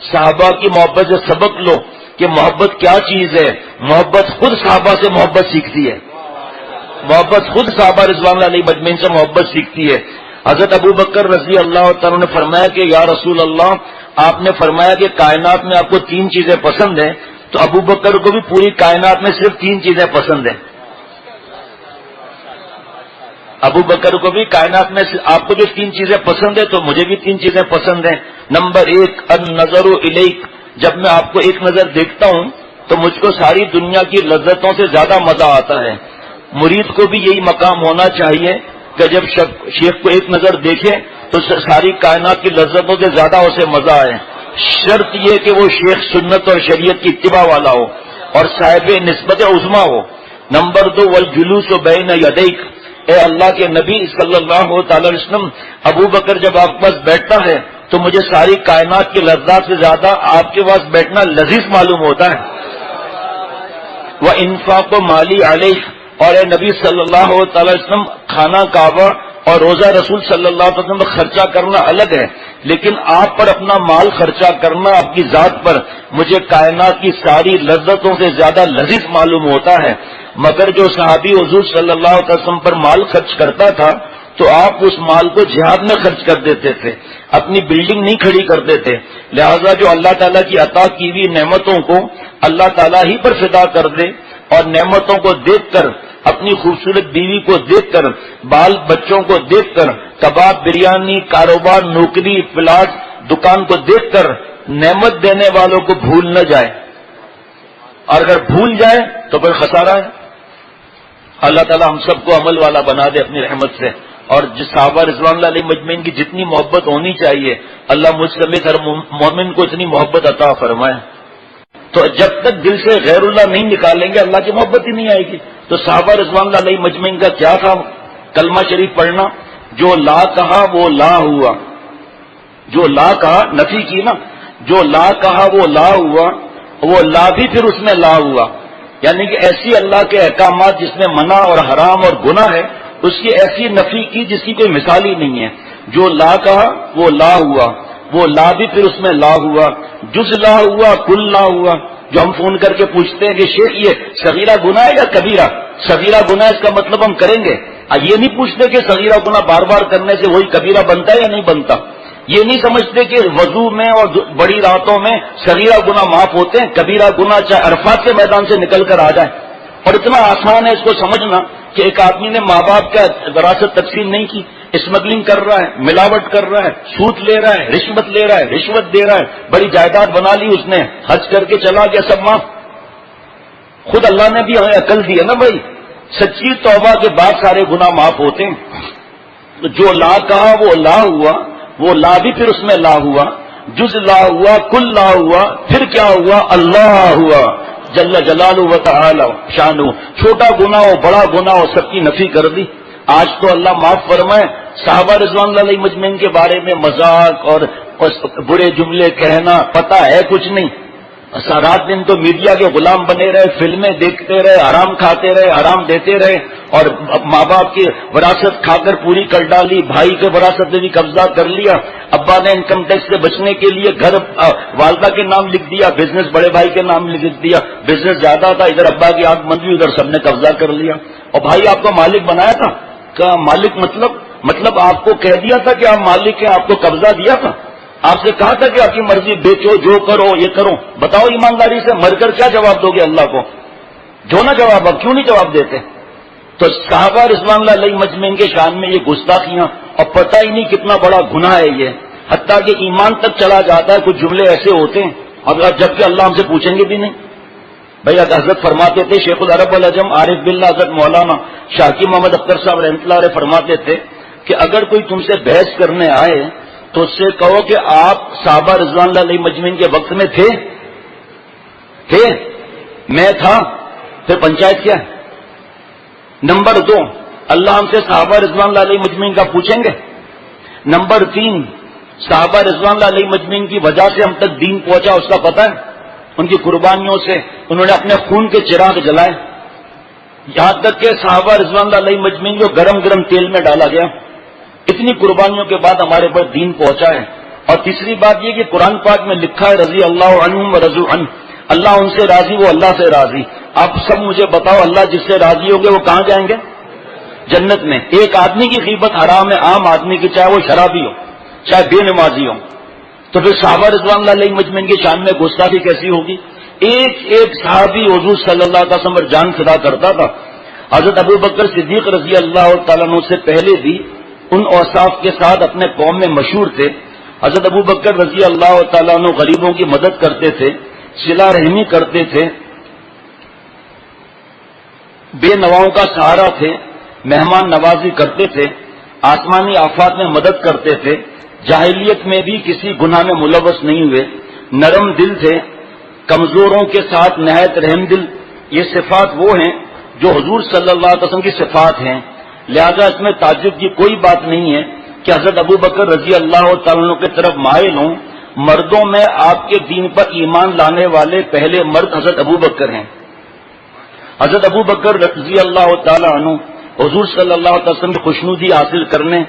صحابہ کی محبت سے سبق لو کہ محبت کیا چیز ہے. محبت خود صحابہ سے محبت سیکھتی ہے. محبت خود صحابہ رضوان اللہ علیہ مجمعین سے محبت سیکھتی ہے. حضرت ابو بکر رضی اللہ تعالیٰ نے فرمایا کہ یا رسول اللہ، آپ نے فرمایا کہ کائنات میں آپ کو 3 چیزیں پسند ہیں، تو ابو بکر کو بھی پوری کائنات میں صرف 3 چیزیں پسند ہیں. ابو بکر کو بھی کائنات میں آپ کو جو 3 چیزیں پسند ہیں تو مجھے بھی 3 چیزیں پسند ہیں. نمبر 1 النظر الیک، جب میں آپ کو ایک نظر دیکھتا ہوں تو مجھ کو ساری دنیا کی لذتوں سے زیادہ مزہ آتا ہے. مرید کو بھی یہی مقام ہونا چاہیے کہ جب شیخ کو ایک نظر دیکھے تو ساری کائنات کی لذتوں سے زیادہ اسے مزہ آئے. شرط یہ کہ وہ شیخ سنت اور شریعت کی اتباع والا ہو اور صاحب نسبت عظما ہو. نمبر 2 والجلوس بین یدیک، اے اللہ کے نبی صلی اللہ تعالی وسلم، ابو بکر جب آپ کے پاس بیٹھتا ہے تو مجھے ساری کائنات کی لذات سے زیادہ آپ کے پاس بیٹھنا لذیذ معلوم ہوتا ہے. وانفاق مالی علیک، اور اے نبی صلی اللہ تعالی وسلم، کھانا کعبہ اور روزہ رسول صلی اللہ علیہ وسلم خرچہ کرنا الگ ہے، لیکن آپ پر اپنا مال خرچہ کرنا آپ کی ذات پر مجھے کائنات کی ساری لذتوں سے زیادہ لذیذ معلوم ہوتا ہے. مگر جو صحابی حضور صلی اللہ علیہ وسلم پر مال خرچ کرتا تھا تو آپ اس مال کو جہاد میں خرچ کر دیتے تھے، اپنی بلڈنگ نہیں کھڑی کرتے تھے. لہذا جو اللہ تعالیٰ کی عطا کی ہوئی نعمتوں کو اللہ تعالیٰ ہی پر فدا کر دے اور نعمتوں کو دیکھ کر، اپنی خوبصورت بیوی کو دیکھ کر، بال بچوں کو دیکھ کر، کباب، بریانی، کاروبار، نوکری، پلاٹ، دکان کو دیکھ کر نعمت دینے والوں کو بھول نہ جائے، اور اگر بھول جائے تو پھر خسارہ ہے. اللہ تعالیٰ ہم سب کو عمل والا بنا دے اپنی رحمت سے، اور جس صحابہ رضوان اللہ علیہ مجمعین کی جتنی محبت ہونی چاہیے اللہ مجھ سمیت ہر مومن کو اتنی محبت عطا فرمائے. تو جب تک دل سے غیر اللہ نہیں نکالیں گے اللہ کی محبت ہی نہیں آئے گی. تو صحابہ رضوان اللہ علیہ مجمعین کا کیا تھا؟ کلمہ شریف پڑھنا، جو لا کہا وہ لا ہوا، جو لا کہا نفی کی نا، جو لا کہا وہ لا ہوا، وہ لا بھی پھر اس میں لا ہوا. یعنی کہ ایسی اللہ کے احکامات جس میں منع اور حرام اور گناہ ہے، اس کی ایسی نفی کی جس کی کوئی مثال ہی نہیں ہے. جو لا کہا وہ لا ہوا، وہ لا بھی پھر اس میں لا ہوا، جز لا ہوا، کل لا ہوا. جو ہم فون کر کے پوچھتے ہیں کہ شیخ یہ صغیرہ گناہ ہے یا کبیرہ؟ صغیرہ گناہ اس کا مطلب ہم کریں گے. یہ نہیں پوچھتے کہ صغیرہ گناہ بار بار کرنے سے وہی کبیرہ بنتا ہے یا نہیں بنتا. یہ نہیں سمجھتے کہ وضو میں اور بڑی راتوں میں صغیرہ گناہ معاف ہوتے ہیں، کبیرہ گناہ چاہے عرفات کے میدان سے نکل کر آ جائے. اور اتنا آسان ہے اس کو سمجھنا کہ ایک آدمی نے ماں باپ کا وراثت تقسیم نہیں کی، اسمگلنگ کر رہا ہے، ملاوٹ کر رہا ہے، سود لے رہا ہے، رشوت لے رہا ہے، رشوت دے رہا ہے، بڑی جائیداد بنا لی اس نے، حج کر کے چلا گیا، سب معاف. خود اللہ نے بھی ہمیں عقل دی ہے نا بھائی، سچی توبہ کے بعد سارے گناہ معاف ہوتے ہیں. تو جو لا کہا وہ لا ہوا، وہ لا بھی پھر اس میں لا ہوا، جز لا ہوا، کل لا ہوا، پھر کیا ہوا؟ اللہ ہوا جل جلالہ و تعالی شانہ. چھوٹا گناہ ہو بڑا گناہ ہو سب کی نفی کر دی. آج تو اللہ معاف فرمائے، صحابہ رضوان اللہ علیہ مجمعین کے بارے میں مذاق اور برے جملے کہنا پتہ ہے کچھ نہیں. رات دن تو میڈیا کے غلام بنے رہے، فلمیں دیکھتے رہے، حرام کھاتے رہے، حرام دیتے رہے، اور ماں باپ کی وراثت کھا کر پوری کر ڈالی، بھائی کے وراثت میں بھی قبضہ کر لیا، ابا نے انکم ٹیکس سے بچنے کے لیے گھر والدہ کے نام لکھ دیا، بزنس بڑے بھائی کے نام لکھ دیا، بزنس زیادہ تھا، ادھر ابا کی آنکھ بند ہوئی، ادھر سب نے قبضہ کر لیا. اور بھائی آپ کو مالک بنایا تھا، کہ مالک مطلب آپ کو کہہ دیا تھا کہ آپ مالک ہیں، آپ کو قبضہ دیا تھا، آپ سے کہا تھا کہ آپ کی مرضی، بیچو، جو کرو یہ کرو. بتاؤ ایمانداری سے مر کر کیا جواب دو گے اللہ کو؟ جو نہ جواب، اب کیوں نہیں جواب دیتے؟ تو صحابہ رضوان اللہ علیہ مجمعین کے شان میں یہ گستاخیاں، اور پتہ ہی نہیں کتنا بڑا گناہ ہے یہ، حتیٰ کہ ایمان تک چلا جاتا ہے. کچھ جملے ایسے ہوتے ہیں اگر جبکہ اللہ ہم سے پوچھیں گے بھی نہیں. بھائی حضرت فرماتے تھے، شیخ العرب العجم عارف باللہ حضرت مولانا شاکی محمد اختر صاحب رحمۃ اللہ علیہ فرماتے تھے کہ اگر کوئی تم سے بحث کرنے آئے تو اس سے کہو کہ آپ صحابہ رضوان اللہ علیہ مجمعین کے وقت میں تھے؟ میں تھا، پھر پنچایت کیا ہے؟ نمبر 2، اللہ ہم سے صحابہ رضوان اللہ علیہ مجمعین کا پوچھیں گے؟ نمبر 3، صحابہ رضوان اللہ علیہ مجمعین کی وجہ سے ہم تک دین پہنچا، اس کا پتہ ہے؟ ان کی قربانیوں سے انہوں نے اپنے خون کے چراغ جلائے، یہاں تک کہ صحابہ رضوان اللہ علیہ مجمعین کو گرم گرم تیل میں ڈالا گیا. اتنی قربانیوں کے بعد ہمارے پر دین پہنچا ہے. اور تیسری بات یہ کہ قرآن پاک میں لکھا ہے رضی اللہ عنہم و رضوا عنہ، اللہ ان سے راضی، وہ اللہ سے راضی۔ آپ سب مجھے بتاؤ، اللہ جس سے راضی ہوں گے وہ کہاں جائیں گے؟ جنت میں۔ ایک آدمی کی غیبت حرام ہے، عام آدمی کی، چاہے وہ شرابی ہو چاہے بے نمازی ہو، تو پھر صحابہ رضوان اللہ علیہ مجمعین کی شان میں گستاخی کیسی ہوگی؟ ایک ایک صحابی حضور صلی اللہ علیہ وسلم پر جان فدا کرتا تھا۔ حضرت ابو بکر صدیق رضی اللہ تعالیٰ عنہ سے پہلے بھی ان اوصاف کے ساتھ اپنے قوم میں مشہور تھے۔ حضرت ابو بکر رضی اللہ تعالیٰ عنہ غریبوں کی مدد کرتے تھے، صلہ رحمی کرتے تھے، بے نواؤں کا سہارا تھے، مہمان نوازی کرتے تھے، آسمانی آفات میں مدد کرتے تھے، جاہلیت میں بھی کسی گناہ میں ملوث نہیں ہوئے، نرم دل تھے، کمزوروں کے ساتھ نہایت رحم دل۔ یہ صفات وہ ہیں جو حضور صلی اللہ علیہ وسلم کی صفات ہیں، لہذا اس میں تعجب کی کوئی بات نہیں ہے کہ حضرت ابو بکر رضی اللہ تعالیٰ عنہ کی طرف مائل ہوں۔ مردوں میں آپ کے دین پر ایمان لانے والے پہلے مرد حضرت ابو بکر ہیں۔ حضرت ابو بکر رضی اللہ تعالیٰ عنہ حضور صلی اللہ علیہ وسلم کی خوشنودی حاصل کرنے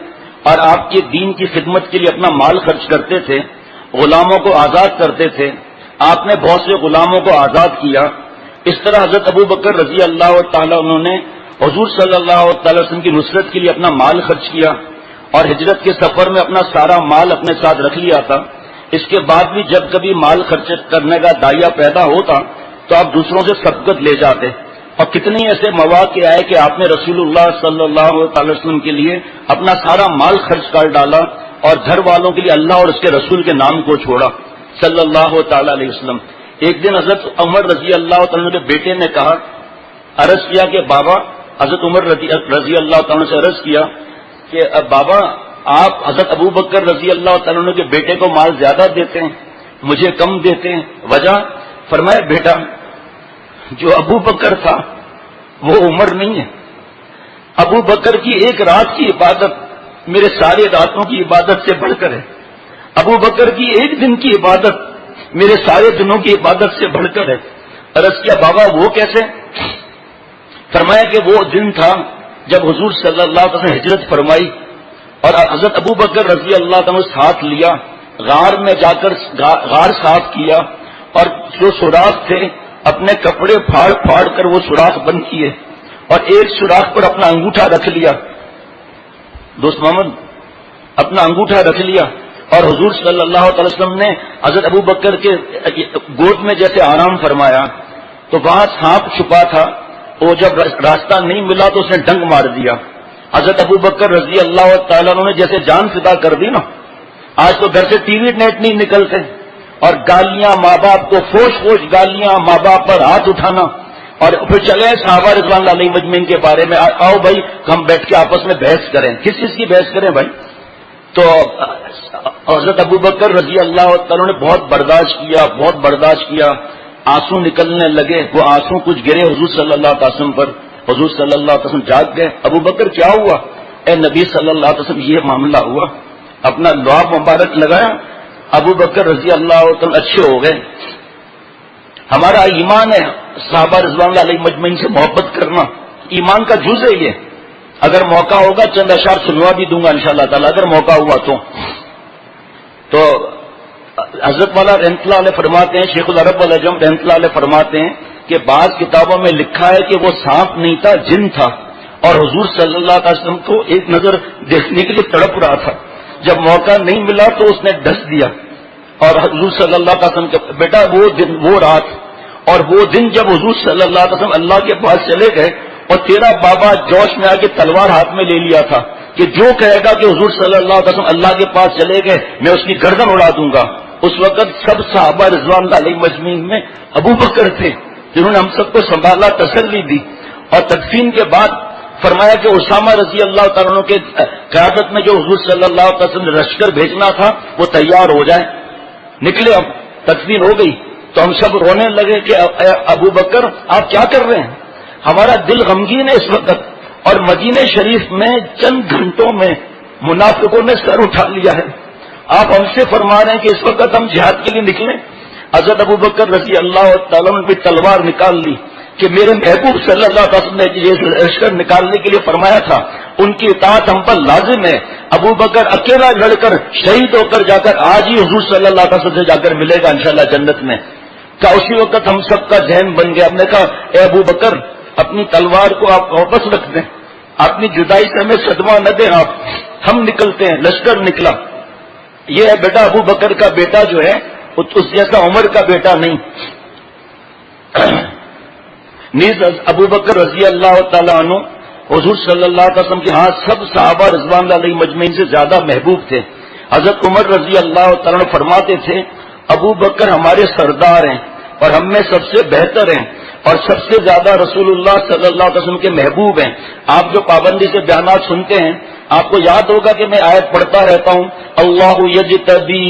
اور آپ کے دین کی خدمت کے لیے اپنا مال خرچ کرتے تھے، غلاموں کو آزاد کرتے تھے۔ آپ نے بہت سے غلاموں کو آزاد کیا۔ اس طرح حضرت ابو بکر رضی اللہ تعالیٰ عنہ نے حضور صلی اللہ علیہ وسلم کی نصرت کے لیے اپنا مال خرچ کیا اور ہجرت کے سفر میں اپنا سارا مال اپنے ساتھ رکھ لیا تھا۔ اس کے بعد بھی جب کبھی مال خرچ کرنے کا داعیہ پیدا ہوتا تو آپ دوسروں سے سبقت لے جاتے، اور کتنے ایسے مواقع آئے کہ آپ نے رسول اللہ صلی اللہ علیہ وسلم کے لیے اپنا سارا مال خرچ کر ڈالا اور گھر والوں کے لیے اللہ اور اس کے رسول کے نام کو چھوڑا صلی اللہ تعالی علیہ وسلم۔ ایک دن حضرت عمر رضی اللہ تعالیٰ کے بیٹے نے کہا، عرض کیا کہ بابا، حضرت عمر رضی اللہ تعالیٰ سے عرض کیا کہ بابا آپ حضرت ابو بکر رضی اللہ تعالیٰ کے بیٹے کو مال زیادہ دیتے ہیں، مجھے کم دیتے ہیں، وجہ؟ فرمایا بیٹا، جو ابو بکر تھا وہ عمر نہیں ہے۔ ابو بکر کی ایک رات کی عبادت میرے سارے راتوں کی عبادت سے بڑھ کر ہے، ابو بکر کی ایک دن کی عبادت میرے سارے دنوں کی عبادت سے بڑھ کر ہے۔ عرض کیا بابا وہ کیسے؟ فرمایا کہ وہ دن تھا جب حضور صلی اللہ علیہ وسلم ہجرت فرمائی اور حضرت ابو بکر رضی اللہ عنہ ساتھ لیا، غار میں جا کر غار صاف کیا اور جو سوراخ تھے اپنے کپڑے پھاڑ پھاڑ کر وہ سوراخ بند کیے اور ایک سوراخ پر اپنا انگوٹھا رکھ لیا، دوست محمد اپنا انگوٹھا رکھ لیا، اور حضور صلی اللہ علیہ وسلم نے حضرت ابو بکر کے گود میں جیسے آرام فرمایا تو وہاں سانپ چھپا تھا، وہ جب راستہ نہیں ملا تو اس نے ڈنگ مار دیا۔ حضرت ابو بکر رضی اللہ تعالیٰ عنہ نے جیسے جان فدا کر دی نا۔ آج تو گھر سے ٹی وی نیٹ نہیں نکلتے اور گالیاں ماں باپ کو، فوش فوش گالیاں، ماں باپ پر ہاتھ اٹھانا، اور پھر چلے صحابہ رضوان اللہ علیہ مجمعین کے بارے میں، آؤ بھائی ہم بیٹھ کے آپس میں بحث کریں۔ کس چیز کی بحث کریں بھائی؟ تو حضرت ابو بکر رضی اللہ تعالیٰ نے بہت برداشت کیا، آنسو نکلنے لگے، وہ آنسو کچھ گرے حضور صلی اللہ علیہ وسلم پر، حضور صلی اللہ علیہ وسلم جاگ گئے۔ ابو بکر کیا ہوا؟ اے نبی صلی اللہ علیہ وسلم یہ معاملہ ہوا۔ اپنا لعاب مبارک لگایا، ابو بکر رضی اللہ عنہ اچھے ہو گئے۔ ہمارا ایمان ہے صحابہ رضوان اللہ علیہ مجمعین سے محبت کرنا، ایمان کا جز ہے یہ۔ اگر موقع ہوگا چند اشعار سنوا بھی دوں گا انشاءاللہ تعالی، اگر موقع ہوا تو حضرت والا رحمۃ اللہ علیہ فرماتے ہیں، شیخ العرب والعجم رحمۃ اللہ علیہ فرماتے ہیں کہ بعض کتابوں میں لکھا ہے کہ وہ سانپ نہیں تھا، جن تھا، اور حضور صلی اللہ علیہ وسلم کو ایک نظر دیکھنے کے لیے تڑپ رہا تھا۔ جب موقع نہیں ملا تو اس نے ڈس دیا، اور حضور صلی اللہ علیہ وسلم کے بیٹا وہ دن، وہ رات اور وہ دن جب حضور صلی اللہ علیہ وسلم اللہ کے پاس چلے گئے اور تیرا بابا جوش میں آ کے تلوار ہاتھ میں لے لیا تھا کہ جو کہے گا کہ حضور صلی اللہ علیہ وسلم اللہ کے پاس چلے گئے میں اس کی گردن اڑا دوں گا۔ اس وقت سب صحابہ رضوان اللہ علیہ مجمعین میں ابو بکر تھے جنہوں نے ہم سب کو سنبھالا، تسلی دی، اور تدفین کے بعد فرمایا کہ اسامہ رضی اللہ تعالیٰ عنہ کے قیادت میں جو حضور صلی اللہ علیہ وسلم نے لشکر بھیجنا تھا وہ تیار ہو جائے۔ نکلے، اب تدفین ہو گئی تو ہم سب رونے لگے کہ ابو بکر آپ کیا کر رہے ہیں؟ ہمارا دل غمگین ہے اس وقت، اور مدینہ شریف میں چند گھنٹوں میں منافقوں نے سر اٹھا لیا ہے، آپ ہم سے فرما رہے ہیں کہ اس وقت ہم جہاد کے لیے نکلیں۔ حضرت ابو بکر رضی اللہ تعالیٰ نے بھی تلوار نکال لی کہ میرے محبوب صلی اللہ علیہ وسلم نے یہ لشکر نکالنے کے لیے فرمایا تھا، ان کی اطاعت ہم پر لازم ہے۔ ابو بکر اکیلا لڑ کر شہید ہو کر جا کر آج ہی حضور صلی اللہ علیہ وسلم سے جا کر ملے گا انشاءاللہ جنت میں۔ کیا اسی وقت ہم سب کا ذہن بن گیا. ہم نے کہا اے ابو بکر اپنی تلوار کو آپ واپس رکھ دیں, اپنی جدائی سے ہمیں صدمہ نہ دیں آپ, ہم نکلتے ہیں. لشکر نکلا. یہ ہے بیٹا ابو بکر کا بیٹا جو ہے اس جیسا عمر کا بیٹا نہیں. نیز ابو بکر رضی اللہ تعالیٰ عنہ حضور صلی اللہ علیہ وسلم کے ہاں سب صحابہ رضوان اللہ علیہ مجمعین سے زیادہ محبوب تھے. حضرت عمر رضی اللہ تعالیٰ عنہ فرماتے تھے ابو بکر ہمارے سردار ہیں اور ہم میں سب سے بہتر ہیں اور سب سے زیادہ رسول اللہ صلی اللہ علیہ وسلم کے محبوب ہیں. آپ جو پابندی سے بیانات سنتے ہیں آپ کو یاد ہوگا کہ میں آیت پڑھتا رہتا ہوں, اللہ یجتبی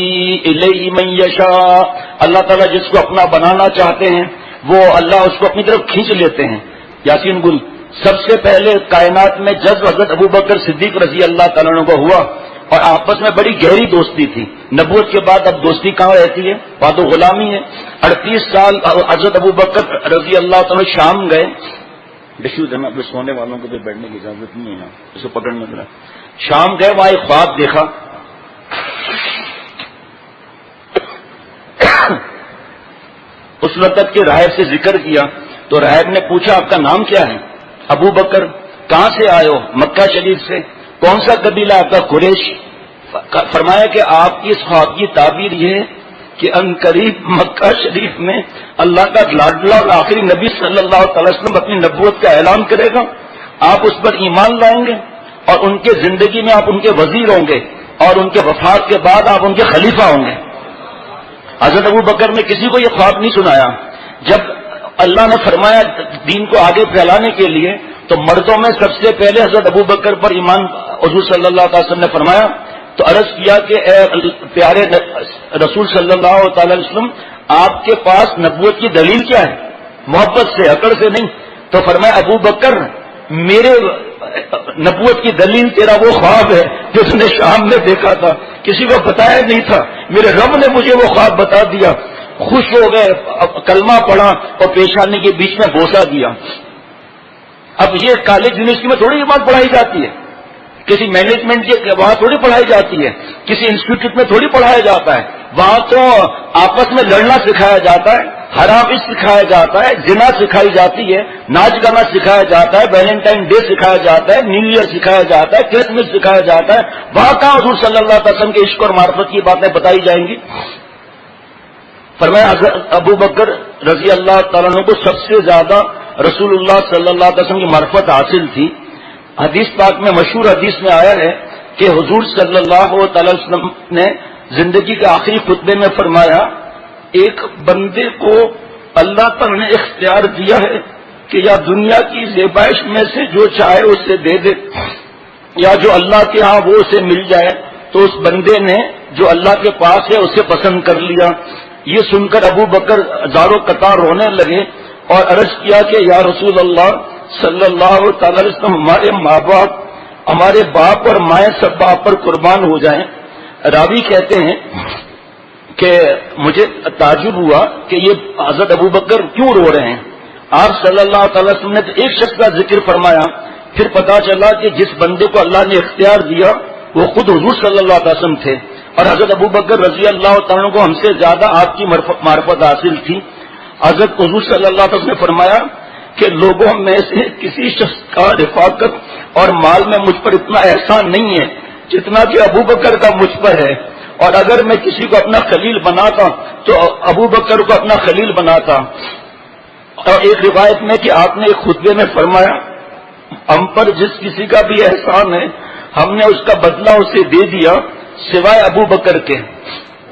الیہ من یشاء, اللہ تعالیٰ جس کو اپنا بنانا چاہتے ہیں وہ اللہ اس کو اپنی طرف کھینچ لیتے ہیں. یاسین گل. سب سے پہلے کائنات میں جذب حضرت ابو بکر صدیق رضی اللہ تعالیٰ عنہ کو ہوا اور آپس میں بڑی گہری دوستی تھی. نبوت کے بعد اب دوستی کہاں رہتی ہے, بات و غلامی ہے. 38 سال حضرت ابو بکر رضی اللہ تعالیٰ شام گئے. ڈشوز ہے نا, سونے والوں کو بھی بیٹھنے کی اجازت نہیں ہے, اس کو پکڑنا ذرا. شام گئے, وہاں ایک خواب دیکھا. اس وقت کے راہب سے ذکر کیا تو راہب نے پوچھا آپ کا نام کیا ہے؟ ابو بکر. کہاں سے آئے ہو؟ مکہ شریف سے. کون سا قبیلہ آپ کا؟ قریش. فرمایا کہ آپ کی اس خواب کی تعبیر یہ ہے کہ ان قریب مکہ شریف میں اللہ کا لاڈلا اور آخری نبی صلی اللہ تعالی وسلم اپنی نبوت کا اعلان کرے گا, آپ اس پر ایمان لائیں گے اور ان کے زندگی میں آپ ان کے وزیر ہوں گے اور ان کے وفات کے بعد آپ ان کے خلیفہ ہوں گے. حضرت ابو بکر نے کسی کو یہ خواب نہیں سنایا. جب اللہ نے فرمایا دین کو آگے پھیلانے کے لیے تو مردوں میں سب سے پہلے حضرت ابو بکر پر ایمان حضور صلی اللہ علیہ وسلم نے فرمایا. تو عرض کیا کہ اے پیارے رسول صلی اللہ تعالی وسلم آپ کے پاس نبوت کی دلیل کیا ہے؟ محبت سے, اکڑ سے نہیں. تو فرمایا ابو بکر میرے نبوت کی دلیل تیرا وہ خواب ہے جو اس نے شام میں دیکھا تھا, کسی کو بتایا نہیں تھا, میرے رب نے مجھے وہ خواب بتا دیا. خوش ہو گئے, کلمہ پڑھا اور پیشانی کے بیچ میں بوسہ دیا. اب یہ کالج یونیورسٹی میں تھوڑی یہ بات پڑھائی جاتی ہے, کسی مینجمنٹ کے وہاں تھوڑی پڑھائی جاتی ہے, کسی انسٹیٹیوٹ میں تھوڑی پڑھایا جاتا ہے. وہاں تو آپس میں لڑنا سکھایا جاتا ہے, حرام عشق سکھایا جاتا ہے, زنا سکھائی جاتی ہے, ناچ گانا سکھایا جاتا ہے, ویلنٹائن ڈے سکھایا جاتا ہے, نیو ایئر سکھایا جاتا ہے, کرسمس سکھایا جاتا ہے. وہاں کہاں حضور صلی اللہ علیہ وسلم کے عشق اور معرفت کی باتیں بتائی جائیں گی؟ فرمایا حضرت ابو بکر رضی اللہ تعالیٰ عنہ کو سب سے زیادہ رسول اللہ صلی اللہ علیہ وسلم کی معرفت حاصل تھی. حدیث پاک میں مشہور حدیث میں آیا ہے کہ حضور صلی اللہ تعالی وسلم نے زندگی کے آخری خطبے میں فرمایا ایک بندے کو اللہ تعالی نے اختیار دیا ہے کہ یا دنیا کی زیبائش میں سے جو چاہے اسے دے دے یا جو اللہ کے ہاں وہ اسے مل جائے. تو اس بندے نے جو اللہ کے پاس ہے اسے پسند کر لیا. یہ سن کر ابو بکر زارو قطار رونے لگے اور عرض کیا کہ یا رسول اللہ صلی اللہ تعالی وسلم ہمارے ماں باپ, ہمارے باپ اور مائیں سب باپ پر قربان ہو جائیں. راوی کہتے ہیں کہ مجھے تعجب ہوا کہ یہ حضرت ابو بکر کیوں رو رہے ہیں. آپ صلی اللہ تعالی وسلم نے تو ایک شخص کا ذکر فرمایا, پھر پتا چلا کہ جس بندے کو اللہ نے اختیار دیا وہ خود حضور صلی اللہ علیہ وسلم تھے اور حضرت ابو بکر رضی اللہ تعالیٰ کو ہم سے زیادہ آپ کی معرفت حاصل تھی. حضرت حضور صلی اللہ علیہ وسلم نے فرمایا کہ لوگوں میں سے کسی شخص کا رفاقت اور مال میں مجھ پر اتنا احسان نہیں ہے جتنا کہ ابو بکر کا مجھ پر ہے, اور اگر میں کسی کو اپنا خلیل بناتا تو ابو بکر کو اپنا خلیل بناتا. اور ایک روایت میں کہ آپ نے ایک خطبے میں فرمایا ہم پر جس کسی کا بھی احسان ہے ہم نے اس کا بدلہ اسے دے دیا سوائے ابو بکر کے.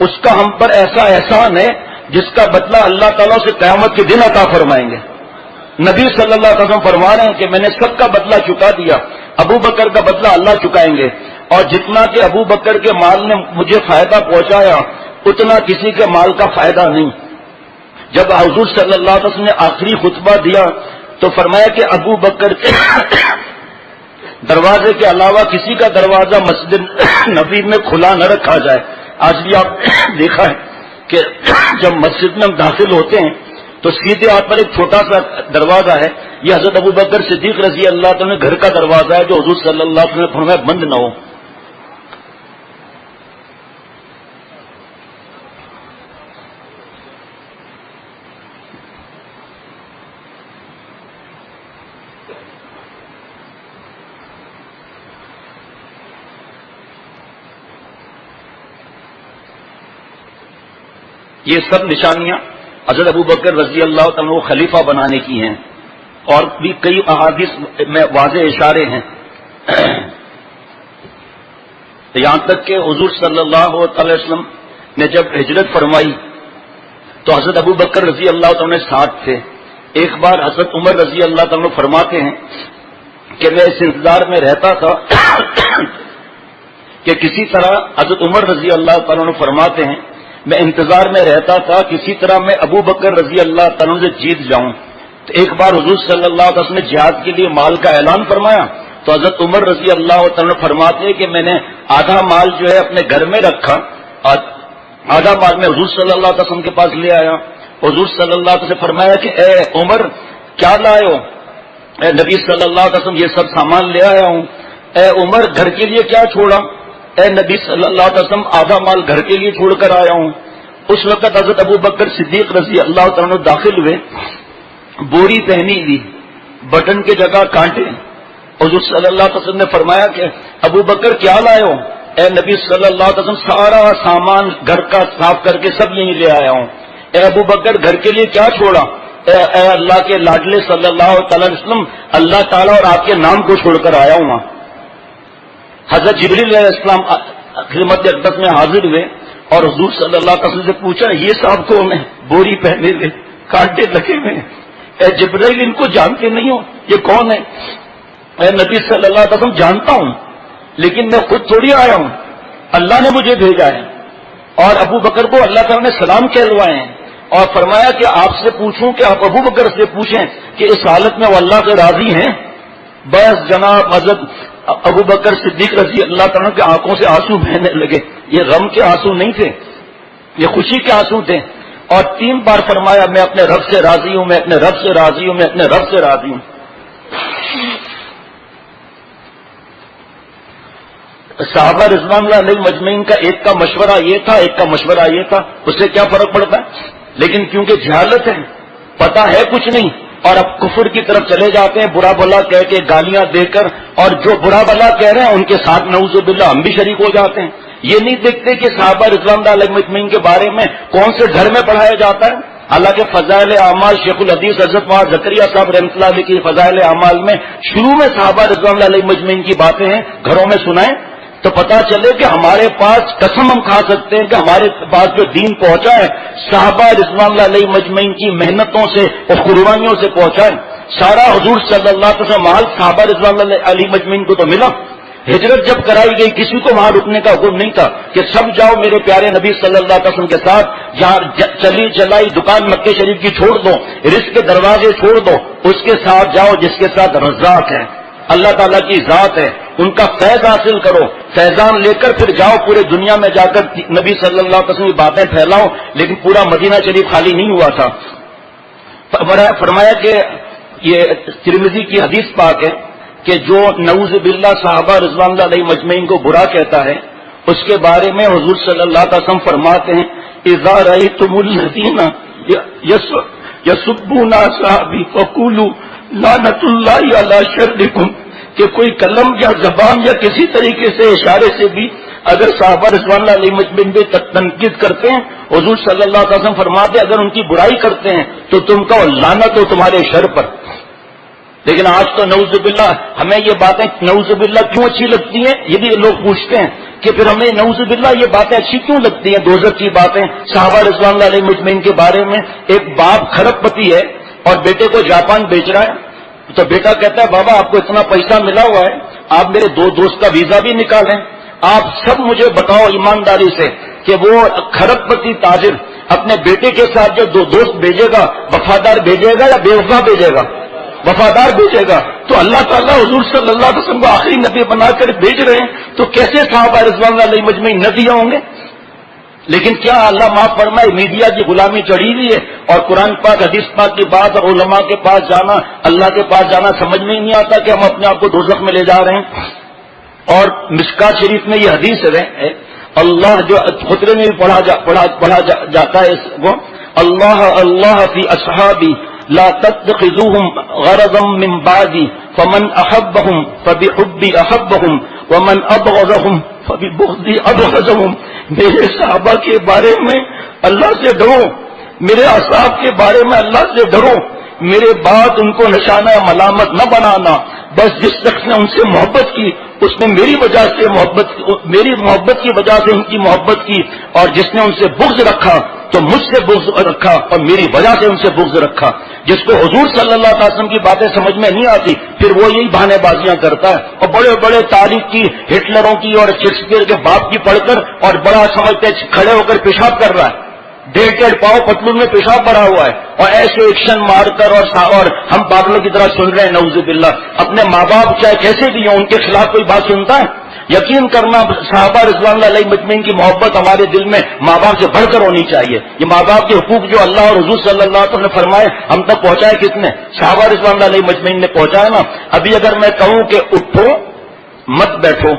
اس کا ہم پر ایسا احسان ہے جس کا بدلہ اللہ تعالیٰ سے قیامت کے دن عطا فرمائیں گے. نبی صلی اللہ علیہ وسلم فرما رہے ہیں کہ میں نے سب کا بدلہ چکا دیا, ابو بکر کا بدلہ اللہ چکائیں گے. اور جتنا کہ ابو بکر کے مال نے مجھے فائدہ پہنچایا اتنا کسی کے مال کا فائدہ نہیں. جب حضور صلی اللہ علیہ وسلم نے آخری خطبہ دیا تو فرمایا کہ ابو بکر کے دروازے کے علاوہ کسی کا دروازہ مسجد نبی میں کھلا نہ رکھا جائے. آج بھی آپ دیکھا ہے کہ جب مسجد میں ہم داخل ہوتے ہیں تو سیدھے ہاتھ پر ایک چھوٹا سا دروازہ ہے, یہ حضرت ابو بکر صدیق رضی اللہ تعالیٰ گھر کا دروازہ ہے جو حضور صلی اللہ علیہ وسلم نے فرمایا بند نہ ہو. یہ سب نشانیاں حضرت ابو بکر رضی اللہ تعالیٰ کو خلیفہ بنانے کی ہیں، اور بھی کئی احادیث میں واضح اشارے ہیں، یہاں تک کہ حضور صلی اللہ علیہ وسلم نے جب ہجرت فرمائی تو حضرت ابو بکر رضی اللہ تعالیٰ ساتھ تھے۔ ایک بار حضرت عمر رضی اللہ تعالیٰ فرماتے ہیں کہ میں اس انتظار میں رہتا تھا کہ کسی طرح، حضرت عمر رضی اللہ تعالیٰ فرماتے ہیں میں انتظار میں رہتا تھا کسی طرح میں ابو بکر رضی اللہ تعالیٰ سے جیت جاؤں۔ تو ایک بار حضور صلی اللہ علیہ وسلم نے جہاد کے لیے مال کا اعلان فرمایا تو حضرت عمر رضی اللہ تعالیٰ فرماتے ہیں کہ میں نے آدھا مال جو ہے اپنے گھر میں رکھا، آدھا مال میں حضور صلی اللہ علیہ وسلم کے پاس لے آیا۔ حضور صلی اللہ علیہ وسلم سے فرمایا کہ اے عمر کیا لائے ہو؟ اے نبی صلی اللہ علیہ وسلم یہ سب سامان لے آیا ہوں۔ اے عمر گھر کے لیے کیا چھوڑا؟ اے نبی صلی اللہ علیہ وسلم آدھا مال گھر کے لیے چھوڑ کر آیا ہوں۔ اس وقت حضرت ابو بکر صدیق رضی اللہ تعالیٰ داخل ہوئے، بوری پہنی ہوئی، بٹن کی جگہ کانٹے۔ حضور صلی اللہ علیہ وسلم نے فرمایا کہ ابو بکر کیا لائے ہو؟ اے نبی صلی اللہ علیہ وسلم سارا سامان گھر کا صاف کر کے سب یہیں لے آیا ہوں۔ اے ابو بکر گھر کے لیے کیا چھوڑا؟ اے اللہ کے لاڈلے صلی اللہ علیہ وسلم اللہ تعالیٰ اور آپ کے نام کو چھوڑ کر آیا ہوں۔ حضرت جبریل علیہ السلام خدمت اقدس میں حاضر ہوئے اور حضور صلی اللہ علیہ وسلم سے پوچھا یہ صاحب کون ہے؟ بوری پہنے ہوئے، کانٹے لگے ہوئے، اے جبریل ان کو جانتے نہیں ہو؟ یہ کون ہے؟ اے نبی صلی اللہ علیہ وسلم جانتا ہوں لیکن میں خود تھوڑی آیا ہوں، اللہ نے مجھے بھیجا ہے۔ اور ابو بکر کو اللہ تعالیٰ نے سلام کہلوائے ہیں اور فرمایا کہ آپ سے پوچھوں کہ آپ ابو بکر سے پوچھیں کہ اس حالت میں وہ اللہ سے راضی ہیں؟ بس جناب حضرت ابو بکر صدیق رضی اللہ تعالیٰ کے آنکھوں سے آنسو بہنے لگے۔ یہ غم کے آنسو نہیں تھے، یہ خوشی کے آنسو تھے، اور 3 بار فرمایا میں اپنے رب سے راضی ہوں، میں اپنے رب سے راضی ہوں، میں اپنے رب سے راضی ہوں۔ صحابہ رضوان اللہ علیہ مجمعین کا ایک کا مشورہ یہ تھا، ایک کا مشورہ یہ تھا، اس سے کیا فرق پڑتا ہے؟ لیکن کیونکہ جہالت ہے، پتہ ہے کچھ نہیں، اور اب کفر کی طرف چلے جاتے ہیں، برا بھلا کہہ کے گالیاں دے کر، اور جو برا بھلا کہہ رہے ہیں ان کے ساتھ نعوذ باللہ ہم بھی شریک ہو جاتے ہیں۔ یہ نہیں دیکھتے کہ صحابہ رضوان اللہ علیہ مجمعین کے بارے میں کون سے گھر میں پڑھایا جاتا ہے۔ حالانکہ فضائل اعمال شیخ الحدیث حضرت مولانا زکریا صاحب رحمۃ اللہ علیہ کی فضائل اعمال میں شروع میں صحابہ رضوان اللہ علیہ مجمعین کی باتیں ہیں، گھروں میں سنائیں تو پتا چلے کہ ہمارے پاس قسم ہم کھا سکتے ہیں کہ ہمارے پاس جو دین پہنچا ہے صحابہ رضوان اللہ علیہ مجمعین کی محنتوں سے اور قربانیوں سے پہنچا ہے۔ سارا حضور صلی اللہ علیہ وسلم مال صحابہ رضوان اللہ علیہ مجمعین کو تو ملا۔ ہجرت جب کرائی گئی کسی کو وہاں رکنے کا حکم نہیں تھا کہ سب جاؤ میرے پیارے نبی صلی اللہ علیہ وسلم کے ساتھ، جہاں چلی چلائی دکان مکے شریف کی چھوڑ دو، رزق کے دروازے چھوڑ دو، اس کے ساتھ جاؤ جس کے ساتھ رزاق ہے، اللہ تعالیٰ کی ذات ہے، ان کا فیض حاصل کرو، فیضان لے کر پھر جاؤ پورے دنیا میں جا کر نبی صلی اللہ علیہ وسلم کی باتیں پھیلاؤ۔ لیکن پورا مدینہ شریف خالی نہیں ہوا تھا۔ فرمایا کہ یہ ترمذی کی حدیث پاک ہے کہ جو نعوذ باللہ صحابہ رضوان اللہ علیہ مجمعین کو برا کہتا ہے اس کے بارے میں حضور صلی اللہ علیہ وسلم فرماتے ہیں اذا رأیتم الذین یسبون اصحابی فقولوا لعنت اللہ علی شرکم، کہ کوئی قلم یا زبان یا کسی طریقے سے اشارے سے بھی اگر صحابہ رضوان اللہ علیہ مجمعین پہ تنقید کرتے ہیں، حضور صلی اللہ علیہ وسلم فرماتے ہیں اگر ان کی برائی کرتے ہیں تو تم کا لعنت ہو تمہارے شر پر۔ لیکن آج تو نعوذ باللہ ہمیں یہ باتیں نعوذ باللہ کیوں اچھی لگتی ہیں، یہ بھی لوگ پوچھتے ہیں کہ پھر ہمیں نعوذ باللہ یہ باتیں اچھی کیوں لگتی ہیں، دوزخ کی باتیں صحابہ رضوان اللہ علیہ مجمعین کے بارے میں۔ ایک باپ کھرب پتی ہے اور بیٹے کو جاپان بیچ رہا ہے، تو بیٹا کہتا ہے بابا آپ کو اتنا پیسہ ملا ہوا ہے، آپ میرے 2 دوست کا ویزا بھی نکالیں، آپ سب مجھے بتاؤ ایمانداری سے کہ وہ کھرب پتی تاجر اپنے بیٹے کے ساتھ جو 2 دوست بھیجے گا وفادار بھیجے گا یا بے وفا بھیجے گا؟ وفادار بھیجے گا۔ تو اللہ تعالیٰ حضور صلی اللہ علیہ وسلم کو آخری نبی بنا کر بھیج رہے ہیں تو کیسے صحابہ رضوان اللہ علیہ مجمعین نبی ہوں گے؟ لیکن کیا اللہ معاف فرمائے میڈیا کی غلامی چڑھی ہوئی ہے اور قرآن پاک حدیث پاک کی بات اور علماء کے پاس جانا اللہ کے پاس جانا سمجھ میں ہی نہیں آتا کہ ہم اپنے آپ کو دوزخ میں لے جا رہے ہیں۔ اور مشکات شریف میں یہ حدیث ہے اللہ جو خطرے میں بھی پڑھا جاتا ہے اس کو اللہ اللہ فی اصحابی لا تتخذوهم غرضا من بعدی فمن احبهم فبحبی احبهم ومن ابغضهم فببغضی ابغضهم، میرے صحابہ کے بارے میں اللہ سے ڈرو، میرے اصحاب کے بارے میں اللہ سے ڈرو، میرے بعد ان کو نشانہ ملامت نہ بنانا۔ بس جس شخص نے ان سے محبت کی اس نے میری محبت کی وجہ سے ان کی محبت کی، اور جس نے ان سے بغض رکھا تو مجھ سے بغض رکھا اور میری وجہ سے ان سے بغض رکھا۔ جس کو حضور صلی اللہ علیہ وسلم کی باتیں سمجھ میں نہیں آتی پھر وہ یہی بہانے بازیاں کرتا ہے، اور بڑے بڑے تاریخ کی ہٹلروں کی اور شیکسپیئر کے باپ کی پڑھ کر اور بڑا سمجھتے کھڑے ہو کر پیشاب کر رہا ہے، ڈیڑھ پاؤ پتلون میں پیشاب بھرا ہوا ہے، اور ایسے ایکشن مار کر اور ہم پاگلوں کی طرح سن رہے ہیں۔ نعوذ باللہ، اپنے ماں باپ چاہے کیسے بھی ہوں ان کے خلاف کوئی بات سنتا ہے؟ یقین کرنا صحابہ رضوان اللہ علیہ مجمعین کی محبت ہمارے دل میں ماں باپ سے بڑھ کر ہونی چاہیے۔ یہ ماں باپ کے حقوق جو اللہ اور حضور صلی اللہ علیہ وسلم نے فرمائے ہم تک پہنچائے کس نے؟ صحابہ رضوان اللہ علیہ مجمعین نے پہنچایا نا۔ ابھی اگر میں کہوں کہ اٹھو مت بیٹھو،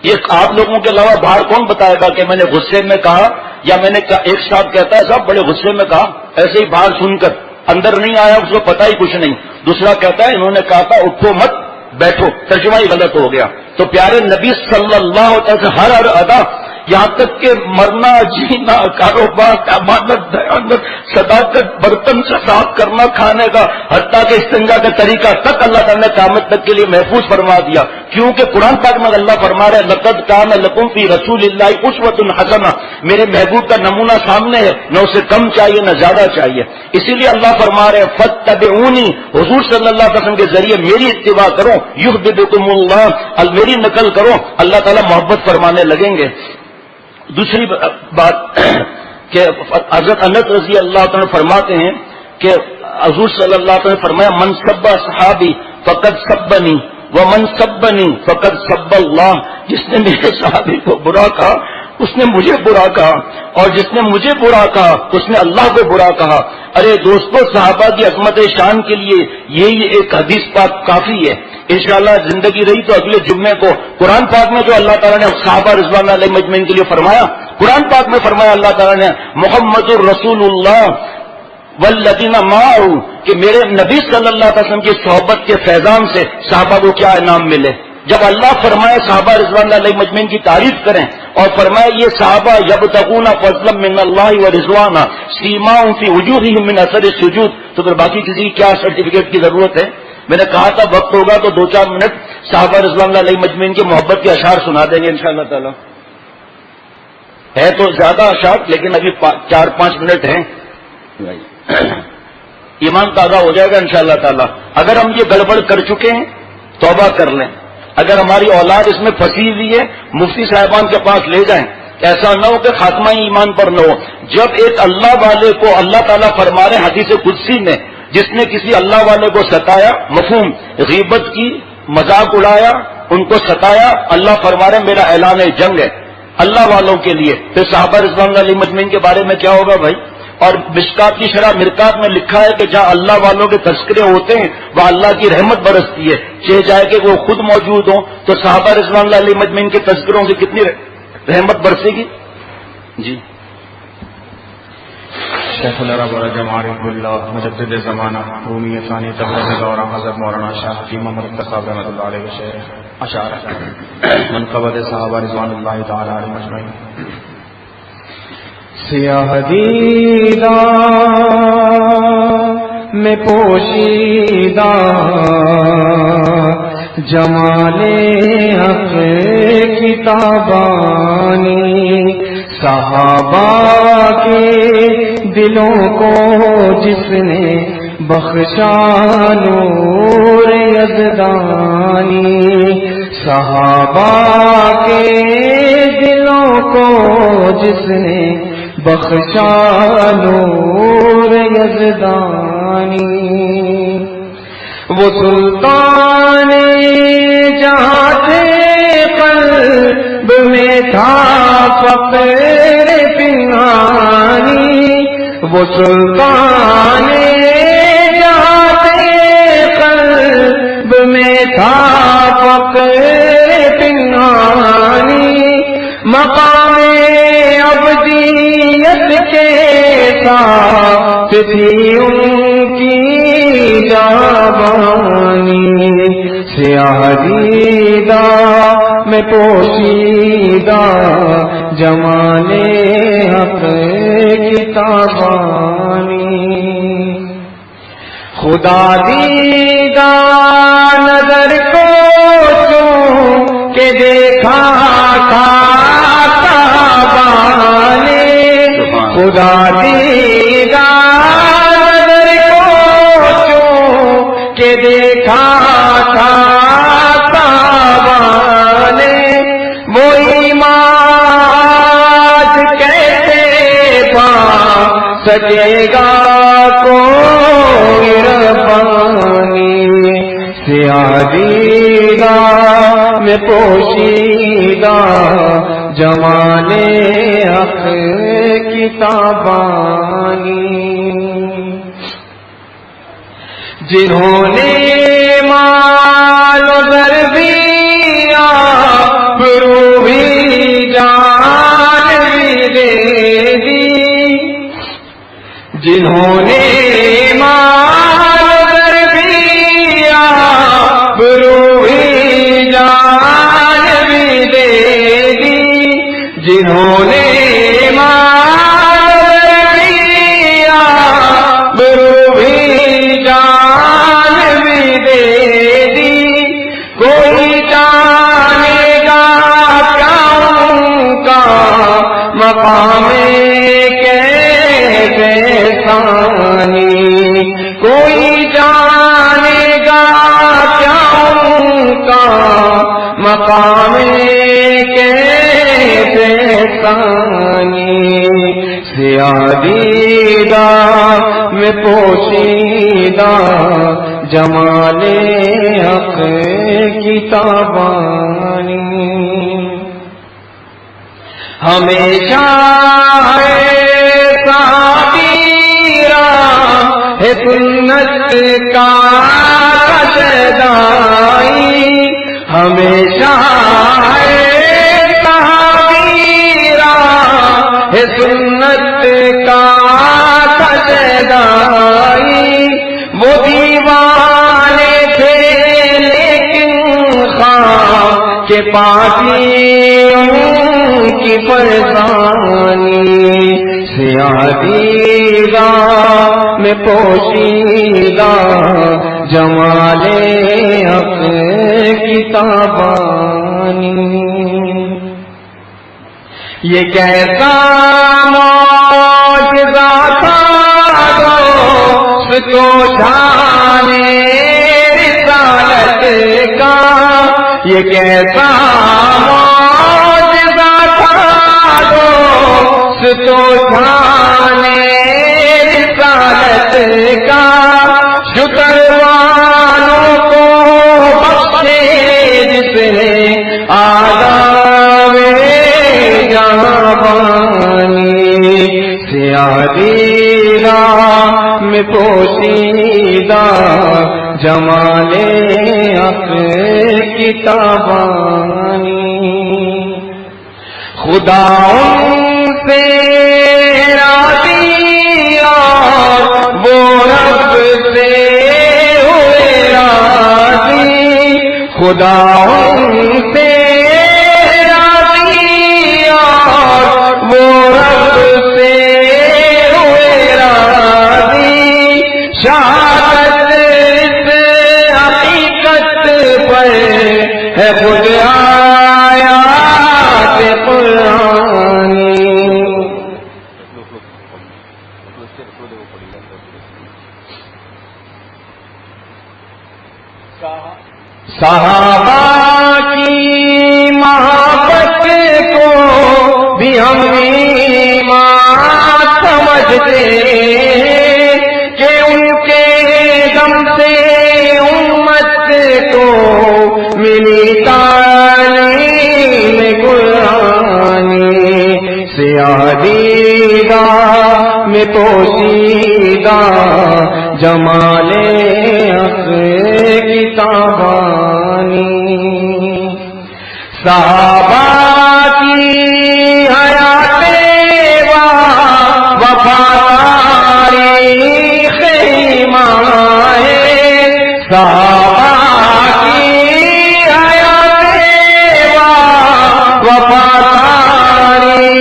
یہ آپ لوگوں کے علاوہ باہر کون بتائے گا کہ میں نے غصے میں کہا یا میں نے ایک صاحب کہتا ہے صاحب بڑے غصے میں کہا، ایسے ہی باہر سن کر اندر نہیں آیا، اس کو پتہ ہی کچھ نہیں۔ دوسرا کہتا ہے انہوں نے کہا تھا اٹھو مت بیٹھو، ترجمہ ہی غلط ہو گیا۔ تو پیارے نبی صلی اللہ علیہ وسلم ہر ادا، یہاں تک کہ مرنا جینا، کاروبار، امانت، دیانت، صداقت، برتن سے صاف کرنا کھانے کا، حتیٰ کہ استنجا کا طریقہ تک اللہ تعالیٰ نے قیامت تک کے لیے محفوظ فرما دیا، کیونکہ قرآن پاک میں اللہ فرما رہے لقد کان لکم فی رسول اللہ اسوۃ حسنہ، میرے محبوب کا نمونہ سامنے ہے، نہ اسے کم چاہیے نہ زیادہ چاہیے۔ اسی لیے اللہ فرما رہے فاتبعونی، حضور صلی اللہ علیہ وسلم کے ذریعے میری اتباع کرو، یحببکم اللہ، میری نقل کرو، اللہ تعالیٰ محبت فرمانے لگیں گے۔ دوسری بات کہ حضرت انس رضی اللہ تعالیٰ فرماتے ہیں کہ حضور صلی اللہ علیہ وسلم نے فرمایا من سب صحابی فقد سبنی ومن سبنی فقد سب اللہ، جس نے میرے صحابی کو برا کہا اس نے مجھے برا کہا، اور جس نے مجھے برا کہا اس نے اللہ کو برا کہا۔ ارے دوستو، صحابہ کی عظمت شان کے لیے یہی ایک حدیث پاک کافی ہے۔ انشاءاللہ زندگی رہی تو اگلے جمعے کو قرآن پاک میں جو اللہ تعالیٰ نے صحابہ رضوان اللہ علیہ مجمعین کے لیے فرمایا، قرآن پاک میں فرمایا اللہ تعالیٰ نے محمد الرسول اللہ والذین معہ، کہ میرے نبی صلی اللہ علیہ وسلم کی صحبت کے فیضان سے صحابہ کو کیا انعام ملے۔ جب اللہ فرمائے صحابہ رضوان اللہ علیہ مجمعین کی تعریف کریں اور فرمائے یہ صحابہ یبتغون فضلا من اللہ ورضوانا سیماہم فی وجوہہم من اثر السجود، تو پھر باقی کسی کی کیا سرٹیفکیٹ کی ضرورت ہے؟ میں نے کہا تھا وقت ہوگا تو 2-4 منٹ صحابہ رضوان اللہ علیہ مجمعین کی محبت کے اشعار سنا دیں گے انشاءاللہ تعالی۔ ہے تو زیادہ اشعار لیکن ابھی 4-5 منٹ ہیں، ایمان تازہ ہو جائے گا انشاءاللہ تعالی۔ اگر ہم یہ گڑبڑ کر چکے ہیں توبہ کر لیں، اگر ہماری اولاد اس میں پھنسی ہوئی ہے مفتی صاحبان کے پاس لے جائیں، ایسا نہ ہو کہ خاتمہ ایمان پر نہ ہو۔ جب ایک اللہ والے کو اللہ تعالیٰ فرما رہے حدیث قدسی میں، جس نے کسی اللہ والے کو ستایا، مفہوم غیبت کی، مذاق اڑایا، ان کو ستایا، اللہ فرما رہے میرا اعلان جنگ ہے اللہ والوں کے لیے، پھر صحابہ رضوان اللہ علیہ مجمعین کے بارے میں کیا ہوگا بھائی؟ اور مشکات کی شرح مرکات میں لکھا ہے کہ جہاں اللہ والوں کے تذکرے ہوتے ہیں وہاں اللہ کی رحمت برستی ہے، چاہے کہ وہ خود موجود ہوں تو صحابہ رضوان اللہ علیہ مجمعین کے تذکروں سے کتنی رحمت برسے گی۔ جی شیخ العرب ورجم عارف اللہ مجدد زمانہ رومی ثانی تبرز دورہ حضرت مولانا شاہ حکیم محمد اتقاب رحمۃ اللہ علیہ وشیر اشعار منقبت صحابہ رضوان اللہ تعالی علیہ مجمعین۔ سیاہ دیدہ میں پوشیدہ جمال حق کتابانی، صحابہ کے دلوں کو جس نے بخشا نور یزدانی، صحابہ کے دلوں کو جس نے بخشا نور یزدانی، وہ سلطان جہاں تھے قلب میں تھا فقر پنہانی، وہ سلطان جہاں تھے قلب میں تھا فقر پنہانی، مقام ابدیت کے ساتھ تھی ان کی جوانی، سیاہ دیدہ میں پوشیدہ جمالِ حق کتابانی خدا دیدہ نظر کو چون کہ دیکھا تھا کعبہ نے خدا دیدہ نظر کو چون کہ دیکھا تھا کعبہ نے وہ ایمان کیسے پا سکے گا کوئی ربانی سیادیدہ میں پوشیدہ جمالِ حق کتابانی جنہوں نے مال و زر دیا پرو بھی جان بھی دے دی جنہوں نے مال و زر دیا پرو بھی جان بھی دے دی جنہوں نے مقام کیسے ثانی کوئی جانے گا کیا ان کا مقام کیسے ثانی سیادیدہ میں پوشیدہ جمالِ حق کتابانی ہمیشہ ہے تعبیرہ ہے سنت کا سجدائی ہمیشہ ہے تعبیرہ ہے سنت کا سجدائی وہ دیوانے تھے لیکن خواہ کے پاتی کی پریشانی سیادیدہ میں پوشیدہ جمالِ حق کتابانی یہ کیسا معجزہ تھا دوست کو شان رسالت کا یہ کیسا تو جانے رسالت کا شکروانوں کو بخشے جس نے آداب جہاں سیادیدہ میں پوشیدہ جمالِ حق کتابانی خدا سے راضی اور وہ رب سے ہوئے راضی خدا سے راضی اور وہ رب سے ہوئے راضی شہادت اس حقیقت پر ہے خود آیات قرآنی صحابہ کی محبت کو بھی ہم ایمان سمجھتے کہ ان کے دم سے امت کو ملی تعلیم قرآنی سیادیدہ میں پوشیدہ جمالِ حق کتابانی صحابہ کی حیات وفاداری خیمہ ہے صحابہ کی حیات وفاداری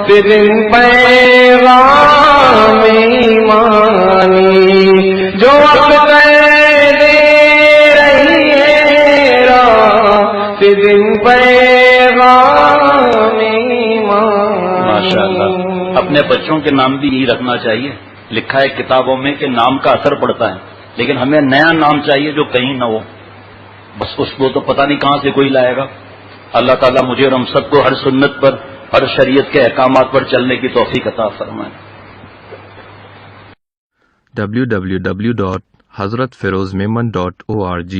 دن پیغام ایمانی جو وقت دے رہی ہے رات دن پیغام ایمانی. ماشاءاللہ. اپنے بچوں کے نام بھی یہی رکھنا چاہیے. لکھا ہے کتابوں میں کہ نام کا اثر پڑتا ہے، لیکن ہمیں نیا نام چاہیے جو کہیں نہ ہو. بس اس کو تو پتہ نہیں کہاں سے کوئی لائے گا. اللہ تعالیٰ مجھے اور ہم سب کو ہر سنت پر، ہر شریعت کے احکامات پر چلنے کی توفیق عطا فرمائے. www.hazratfirozmemon.org